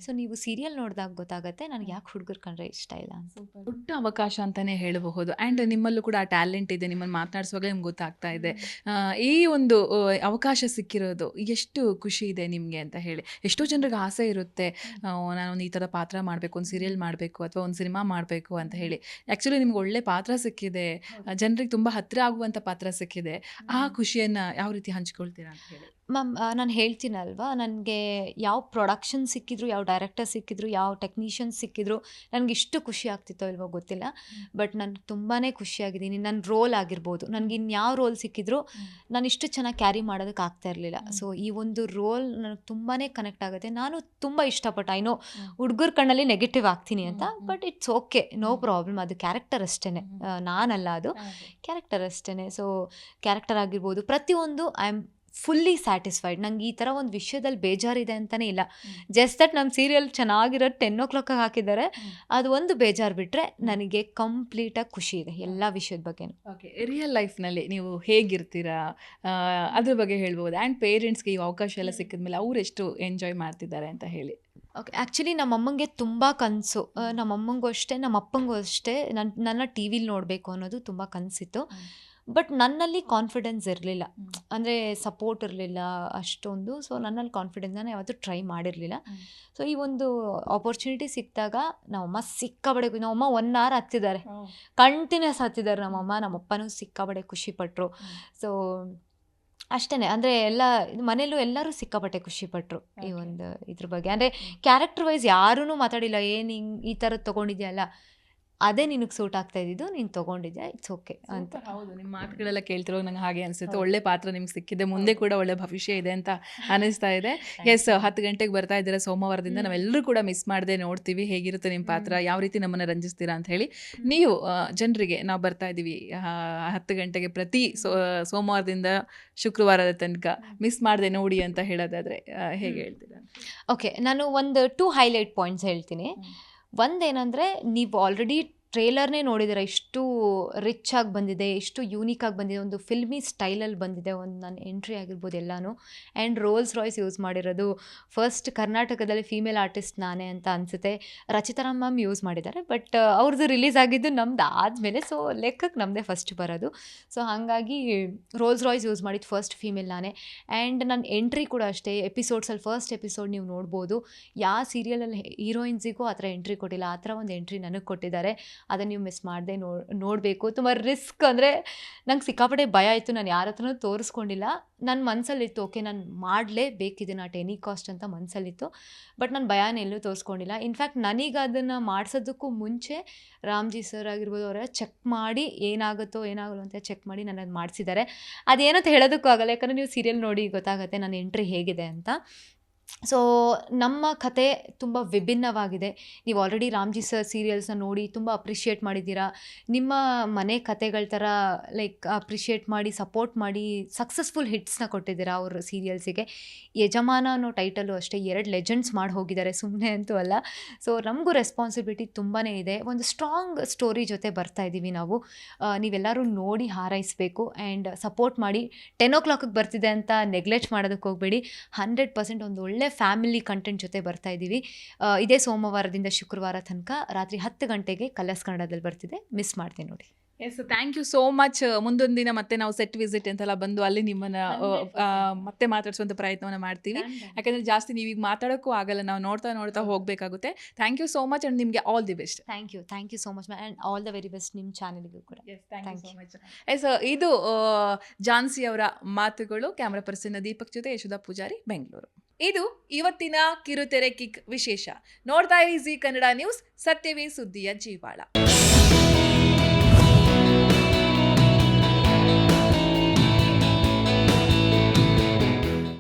ಸೊ ನೀವು ಸೀರಿಯಲ್ ನೋಡಿದಾಗ ಗೊತ್ತಾಗುತ್ತೆ ನನಗೆ ಯಾಕೆ ಹುಡುಗರು ಕಂಡ್ರೆ ಇಷ್ಟ ಇಲ್ಲ ಅಂತ. ದೊಡ್ಡ ಅವಕಾಶ ಅಂತಲೇ ಹೇಳಬಹುದು. ಆ್ಯಂಡ್ ನಿಮ್ಮಲ್ಲೂ ಕೂಡ ಆ ಟ್ಯಾಲೆಂಟ್ ಇದೆ, ನಿಮ್ಮನ್ನು ಮಾತನಾಡಿಸುವಾಗಲೇ ನಿಮ್ಗೆ ಗೊತ್ತಾಗ್ತಾ ಇದೆ. ಈ ಒಂದು ಅವಕಾಶ ಸಿಕ್ಕಿರೋದು ಎಷ್ಟು ಖುಷಿ ಇದೆ ನಿಮಗೆ ಅಂತ ಹೇಳಿ. ಎಷ್ಟೋ ಜನರಿಗೆ ಆಸೆ ಇರುತ್ತೆ, ನಾನು ಈ ಥರ ಪಾತ್ರ ಮಾಡಬೇಕು, ಒಂದು ಸೀರಿಯಲ್ ಮಾಡಬೇಕು ಅಥವಾ ಒಂದು ಸಿನಿಮಾ ಮಾಡಬೇಕು ಅಂತ ಹೇಳಿ. ಆ್ಯಕ್ಚುಲಿ ನಿಮ್ಗೆ ಒಳ್ಳೆ ಪಾತ್ರ ಸಿಕ್ಕಿದೆ, ಜನರಿಗೆ ತುಂಬ ಹತ್ತಿರ ಆಗುವಂಥ ಪಾತ್ರ ಸಿಕ್ಕಿದೆ. ಆ ಖುಷಿಯನ್ನು ಯಾವ ರೀತಿ ಹಂಚ್ಕೊಳ್ತೀರಾ ಅಂತ ಹೇಳಿ? ಮ್ಯಾಮ್, ನಾನು ಹೇಳ್ತೀನಲ್ವಾ, ನನಗೆ ಯಾವ ಪ್ರೊಡಕ್ಷನ್ ಸಿಕ್ಕಿದ್ರು, ಯಾವ ಡೈರೆಕ್ಟರ್ ಸಿಕ್ಕಿದ್ರು, ಯಾವ ಟೆಕ್ನಿಷಿಯನ್ಸ್ ಸಿಕ್ಕಿದ್ರು ನನಗೆ ಇಷ್ಟು ಖುಷಿ ಆಗ್ತಿತ್ತೋ ಇಲ್ವೋ ಗೊತ್ತಿಲ್ಲ. ಬಟ್ ನಾನು ತುಂಬಾ ಖುಷಿಯಾಗಿದ್ದೀನಿ. ನನ್ನ ರೋಲ್ ಆಗಿರ್ಬೋದು, ನನಗೆ ಇನ್ಯಾವ ರೋಲ್ ಸಿಕ್ಕಿದ್ರು ನಾನು ಇಷ್ಟು ಚೆನ್ನಾಗಿ ಕ್ಯಾರಿ ಮಾಡೋದಕ್ಕೆ ಆಗ್ತಾ ಇರಲಿಲ್ಲ. ಸೊ ಈ ಒಂದು ರೋಲ್ ನನಗೆ ತುಂಬಾ ಕನೆಕ್ಟ್ ಆಗುತ್ತೆ. ನಾನು ತುಂಬ ಇಷ್ಟಪಟ್ಟು, ಐನೋ ಹುಡುಗರ ಕಣ್ಣಲ್ಲಿ ನೆಗೆಟಿವ್ ಆಗ್ತೀನಿ ಅಂತ, but it's okay, no problem. ಅದು ಕ್ಯಾರೆಕ್ಟರ್ ಅಷ್ಟೇ, ನಾನಲ್ಲ, ಅದು ಕ್ಯಾರೆಕ್ಟರ್ ಅಷ್ಟೇ. ಸೊ ಕ್ಯಾರೆಕ್ಟರ್ ಆಗಿರ್ಬೋದು, ಪ್ರತಿಯೊಂದು ಐ ಆಮ್ ಫುಲ್ಲಿ ಸ್ಯಾಟಿಸ್ಫೈಡ್. ನಂಗೆ ಈ ಥರ ಒಂದು ವಿಷಯದಲ್ಲಿ ಬೇಜಾರಿದೆ ಅಂತಲೇ ಇಲ್ಲ. ಜಸ್ಟ್ ದಟ್ ನಮ್ಮ ಸೀರಿಯಲ್ ಚೆನ್ನಾಗಿರೋದು 10 o'clock ಹಾಕಿದ್ದಾರೆ, ಅದು ಒಂದು ಬೇಜಾರು ಬಿಟ್ಟರೆ ನನಗೆ ಕಂಪ್ಲೀಟಾಗಿ ಖುಷಿ ಇದೆ ಎಲ್ಲ ವಿಷಯದ ಬಗ್ಗೆ. ಓಕೆ, ರಿಯಲ್ ಲೈಫ್ನಲ್ಲಿ ನೀವು ಹೇಗಿರ್ತೀರಾ ಅದ್ರ ಬಗ್ಗೆ ಹೇಳ್ಬೋದು. ಆ್ಯಂಡ್ ಪೇರೆಂಟ್ಸ್ಗೆ ಈ ಅವಕಾಶ ಎಲ್ಲ ಸಿಕ್ಕಿದ್ಮೇಲೆ ಅವ್ರು ಎಷ್ಟು ಎಂಜಾಯ್ ಮಾಡ್ತಿದ್ದಾರೆ ಅಂತ ಹೇಳಿ. ಓಕೆ, ಆ್ಯಕ್ಚುಲಿ ನಮ್ಮಮ್ಮಂಗೆ ತುಂಬ ಕನಸು. ನಮ್ಮಮ್ಮಂಗೂ ಅಷ್ಟೇ, ನಮ್ಮ ಅಪ್ಪಂಗೂ ಅಷ್ಟೇ. ನನ್ನ ಟಿ ವಿಲಿ ನೋಡಬೇಕು ಅನ್ನೋದು ತುಂಬ ಕನಸಿತ್ತು. ಬಟ್ ನನ್ನಲ್ಲಿ ಕಾನ್ಫಿಡೆನ್ಸ್ ಇರಲಿಲ್ಲ, ಅಂದರೆ ಸಪೋರ್ಟ್ ಇರಲಿಲ್ಲ ಅಷ್ಟೊಂದು. ಸೊ ನನ್ನಲ್ಲಿ ಕಾನ್ಫಿಡೆನ್ಸ್ ನಾನು ಯಾವತ್ತೂ ಟ್ರೈ ಮಾಡಿರಲಿಲ್ಲ. ಸೊ ಈ ಒಂದು ಆಪರ್ಚುನಿಟಿ ಸಿಕ್ಕಿದಾಗ ನಮ್ಮಮ್ಮ ಸಿಕ್ಕಾಬಡೆ, ನಮ್ಮಮ್ಮ 1 hour ಹತ್ತಿದ್ದಾರೆ, ಕಂಟಿನ್ಯೂಸ್ ಹತ್ತಿದ್ದಾರೆ ನಮ್ಮಮ್ಮ. ನಮ್ಮಪ್ಪನೂ ಸಿಕ್ಕಾಬಡೆ ಖುಷಿಪಟ್ಟರು. ಸೊ ಅಷ್ಟೇ, ಅಂದರೆ ಎಲ್ಲ ಮನೇಲೂ ಎಲ್ಲರೂ ಸಿಕ್ಕಾಪಟ್ಟೆ ಖುಷಿಪಟ್ಟರು ಈ ಒಂದು ಇದ್ರ ಬಗ್ಗೆ. ಅಂದರೆ ಕ್ಯಾರೆಕ್ಟರ್ ವೈಸ್ ಯಾರೂ ಮಾತಾಡಿಲ್ಲ, ಏನು ಹಿಂಗೆ ಈ ಥರದ್ದು ತೊಗೊಂಡಿದ್ಯಲ್ಲ, ಅದೇ ನಿನಗೆ ಸೂಟ್ ಆಗ್ತಾ ಇದ್ದಿದ್ದು, ನೀನು ತೊಗೊಂಡಿದ್ಯಾ, ಇಟ್ಸ್ ಓಕೆ ಅಂತ. ಹೌದು, ನಿಮ್ಮ ಮಾತುಗಳೆಲ್ಲ ಕೇಳ್ತಿರೋ ನಂಗೆ ಹಾಗೆ ಅನಿಸುತ್ತೆ. ಒಳ್ಳೆ ಪಾತ್ರ ನಿಮ್ಗೆ ಸಿಕ್ಕಿದೆ, ಮುಂದೆ ಕೂಡ ಒಳ್ಳೆ ಭವಿಷ್ಯ ಇದೆ ಅಂತ ಅನಿಸ್ತಾ ಇದೆ. ಎಸ್, 10 ಗಂಟೆಗೆ ಬರ್ತಾ ಇದ್ದೀರಾ ಸೋಮವಾರದಿಂದ. ನಾವೆಲ್ಲರೂ ಕೂಡ ಮಿಸ್ ಮಾಡದೆ ನೋಡ್ತೀವಿ ಹೇಗಿರುತ್ತೆ ನಿಮ್ಮ ಪಾತ್ರ, ಯಾವ ರೀತಿ ನಮ್ಮನ್ನು ರಂಜಿಸ್ತೀರಾ ಅಂತ ಹೇಳಿ. ನೀವು ಜನರಿಗೆ ನಾವು ಬರ್ತಾ ಇದ್ದೀವಿ 10 ಗಂಟೆಗೆ ಪ್ರತಿ ಸೋಮವಾರದಿಂದ ಶುಕ್ರವಾರದ ತನಕ ಮಿಸ್ ಮಾಡದೆ ನೋಡಿ ಅಂತ ಹೇಳೋದಾದ್ರೆ ಹೇಗೆ ಹೇಳ್ತೀರಾ? ಓಕೆ, ನಾನು ಒಂದು 2 ಹೈಲೈಟ್ ಪಾಯಿಂಟ್ಸ್ ಹೇಳ್ತೀನಿ. ಒಂದೇನಂದರೆ, ನೀವು ಆಲ್ರೆಡಿ ಟ್ರೇಲರ್ನೇ ನೋಡಿದ್ದೀರ, ಇಷ್ಟು ರಿಚ್ ಆಗಿ ಬಂದಿದೆ, ಇಷ್ಟು ಯೂನಿಕ್ ಆಗಿ ಬಂದಿದೆ, ಒಂದು ಫಿಲ್ಮಿ ಸ್ಟೈಲಲ್ಲಿ ಬಂದಿದೆ. ಒಂದು ನನ್ನ ಎಂಟ್ರಿ ಆಗಿರ್ಬೋದು ಎಲ್ಲನೂ. ಆ್ಯಂಡ್ ರೋಲ್ಸ್ ರಾಯ್ಸ್ ಯೂಸ್ ಮಾಡಿರೋದು ಫಸ್ಟ್ ಕರ್ನಾಟಕದಲ್ಲಿ ಫೀಮೇಲ್ ಆರ್ಟಿಸ್ಟ್ ನಾನೇ ಅಂತ ಅನಿಸುತ್ತೆ. ರಚಿತಾರಾಮ್ ಮ್ಯಾಮ್ ಯೂಸ್ ಮಾಡಿದ್ದಾರೆ, ಬಟ್ ಅವ್ರದ್ದು ರಿಲೀಸ್ ಆಗಿದ್ದು ನಮ್ದು ಆದಮೇಲೆ, ಸೊ ಲೆಕ್ಕಕ್ಕೆ ನಮ್ಮದೇ ಫಸ್ಟ್ ಬರೋದು. ಸೊ ಹಾಗಾಗಿ ರೋಲ್ಸ್ ರಾಯ್ಸ್ ಯೂಸ್ ಮಾಡಿದ್ದು ಫಸ್ಟ್ ಫೀಮೇಲ್ ನಾನೇ. ಆ್ಯಂಡ್ ನನ್ನ ಎಂಟ್ರಿ ಕೂಡ ಅಷ್ಟೇ, ಎಪಿಸೋಡ್ಸಲ್ಲಿ ಫಸ್ಟ್ ಎಪಿಸೋಡ್ ನೀವು ನೋಡ್ಬೋದು, ಯಾವ ಸೀರಿಯಲಲ್ಲಿ ಹೀರೋಯಿನ್ಸಿಗೂ ಆ ಥರ ಎಂಟ್ರಿ ಕೊಟ್ಟಿಲ್ಲ, ಆ ಥರ ಒಂದು ಎಂಟ್ರಿ ನನಗೆ ಕೊಟ್ಟಿದ್ದಾರೆ. ಅದನ್ನು ನೀವು ಮಿಸ್ ಮಾಡದೆ ನೋಡಬೇಕು. ತುಂಬ ರಿಸ್ಕ್, ಅಂದರೆ ನಂಗೆ ಸಿಕ್ಕಾಪಟ್ಟೆ ಭಯ ಆಯಿತು, ನಾನು ಯಾರ ಹತ್ರನೂ ತೋರಿಸ್ಕೊಂಡಿಲ್ಲ. ನನ್ನ ಮನಸ್ಸಲ್ಲಿತ್ತು, ಓಕೆ ನಾನು ಮಾಡಲೇಬೇಕಿದೆ ಅಟ್ ಎನಿ ಕಾಸ್ಟ್ ಅಂತ ಮನಸ್ಸಲ್ಲಿತ್ತು. ಬಟ್ ನಾನು ಭಯನ ಎಲ್ಲೂ ತೋರಿಸ್ಕೊಂಡಿಲ್ಲ. ಇನ್ಫ್ಯಾಕ್ಟ್ ನನಗೆ ಅದನ್ನು ಮಾಡಿಸೋದಕ್ಕೂ ಮುಂಚೆ ರಾಮ್ಜಿ ಸರ್ ಆಗಿರ್ಬೋದು, ಅವರ ಚೆಕ್ ಮಾಡಿ ಏನಾಗುತ್ತೋ ಏನಾಗಲ್ಲ ಅಂತ ಚೆಕ್ ಮಾಡಿ ನನ್ನದು ಮಾಡಿಸಿದ್ದಾರೆ. ಅದೇನಂತ ಹೇಳೋದಕ್ಕೂ ಆಗಲ್ಲ, ಯಾಕಂದರೆ ನೀವು ಸೀರಿಯಲ್ ನೋಡಿ ಗೊತ್ತಾಗುತ್ತೆ ನನ್ನ ಎಂಟ್ರಿ ಹೇಗಿದೆ ಅಂತ. ಸೊ ನಮ್ಮ ಕತೆ ತುಂಬ ವಿಭಿನ್ನವಾಗಿದೆ. ನೀವು ಆಲ್ರೆಡಿ ರಾಮ್ಜಿ ಸರ್ ಸೀರಿಯಲ್ಸ್ನ ನೋಡಿ ತುಂಬ ಅಪ್ರಿಷಿಯೇಟ್ ಮಾಡಿದ್ದೀರಾ. ನಿಮ್ಮ ಮನೆ ಕತೆಗಳ ಥರ ಲೈಕ್ ಅಪ್ರಿಷಿಯೇಟ್ ಮಾಡಿ ಸಪೋರ್ಟ್ ಮಾಡಿ ಸಕ್ಸಸ್ಫುಲ್ ಹಿಟ್ಸ್ನ ಕೊಟ್ಟಿದ್ದೀರಾ ಅವ್ರ ಸೀರಿಯಲ್ಸಿಗೆ. ಯಜಮಾನ ಅನ್ನೋ ಟೈಟಲು ಅಷ್ಟೇ 2 ಲೆಜೆಂಡ್ಸ್ ಮಾಡಿ ಹೋಗಿದ್ದಾರೆ, ಸುಮ್ಮನೆ ಅಂತೂ ಅಲ್ಲ. ಸೊ ನಮಗೂ ರೆಸ್ಪಾನ್ಸಿಬಿಲಿಟಿ ತುಂಬಾ ಇದೆ. ಒಂದು ಸ್ಟ್ರಾಂಗ್ ಸ್ಟೋರಿ ಜೊತೆ ಬರ್ತಾ ಇದ್ದೀವಿ ನಾವು. ನೀವೆಲ್ಲರೂ ನೋಡಿ ಹಾರೈಸಬೇಕು ಆ್ಯಂಡ್ ಸಪೋರ್ಟ್ ಮಾಡಿ. 10 o'clock ಬರ್ತಿದೆ ಅಂತ ನೆಗ್ಲೆಕ್ಟ್ ಮಾಡೋದಕ್ಕೆ ಹೋಗಬೇಡಿ. 100% ಒಂದು ಒಳ್ಳೆ ಫ್ಯಾಮಿಲಿ ಕಂಟೆಂಟ್ ಜೊತೆ ಬರ್ತಾ ಇದ್ದೀವಿ. ಇದೇ ಸೋಮವಾರದಿಂದ ಶುಕ್ರವಾರ ತನಕ ರಾತ್ರಿ 10 ಗಂಟೆಗೆ ಕಲರ್ಸ್ ಕನ್ನಡದಲ್ಲಿ ಬರ್ತಿದೆ, ಮಿಸ್ ಮಾಡ್ತೀನಿ ನೋಡಿ. Yes, thank you so much. ಮುಂದೊಂದು ದಿನ ಮತ್ತೆ ನಾವು ಸೆಟ್ ವಿಸಿಟ್ ಅಂತೆಲ್ಲ ಬಂದು ಅಲ್ಲಿ ನಿಮ್ಮನ್ನು ಮತ್ತೆ ಮಾತಾಡಿಸುವಂಥ ಪ್ರಯತ್ನವನ್ನು ಮಾಡ್ತೀವಿ. ಯಾಕಂದರೆ ಜಾಸ್ತಿ ನೀವೀಗ ಮಾತಾಡೋಕ್ಕೂ ಆಗಲ್ಲ, ನಾವು ನೋಡ್ತಾ ನೋಡ್ತಾ ಹೋಗಬೇಕಾಗುತ್ತೆ. Thank you so much and ನಿಮಗೆ all the best. Thank you so much and all the very best ನಿಮ್ಮ ಚಾನಲ್ಗೂ ಕೂಡ. Thank you so much. Yes, ಇದು ಝಾನ್ಸಿ ಅವರ ಮಾತುಗಳು. ಕ್ಯಾಮ್ರಾ ಪರ್ಸನ್ ದೀಪಕ್ ಜೊತೆ ಯಶೋಧ ಪೂಜಾರಿ, ಬೆಂಗಳೂರು. ಇದು ಇವತ್ತಿನ ಕಿರುತೆರೆ ಕಿಕ್ ವಿಶೇಷ. ನೋಡ್ತಾ ಇರಿ ಜಿ ಕನ್ನಡ ನ್ಯೂಸ್, ಸತ್ಯವೇ ಸುದ್ದಿಯ ಜೀವಾಳ.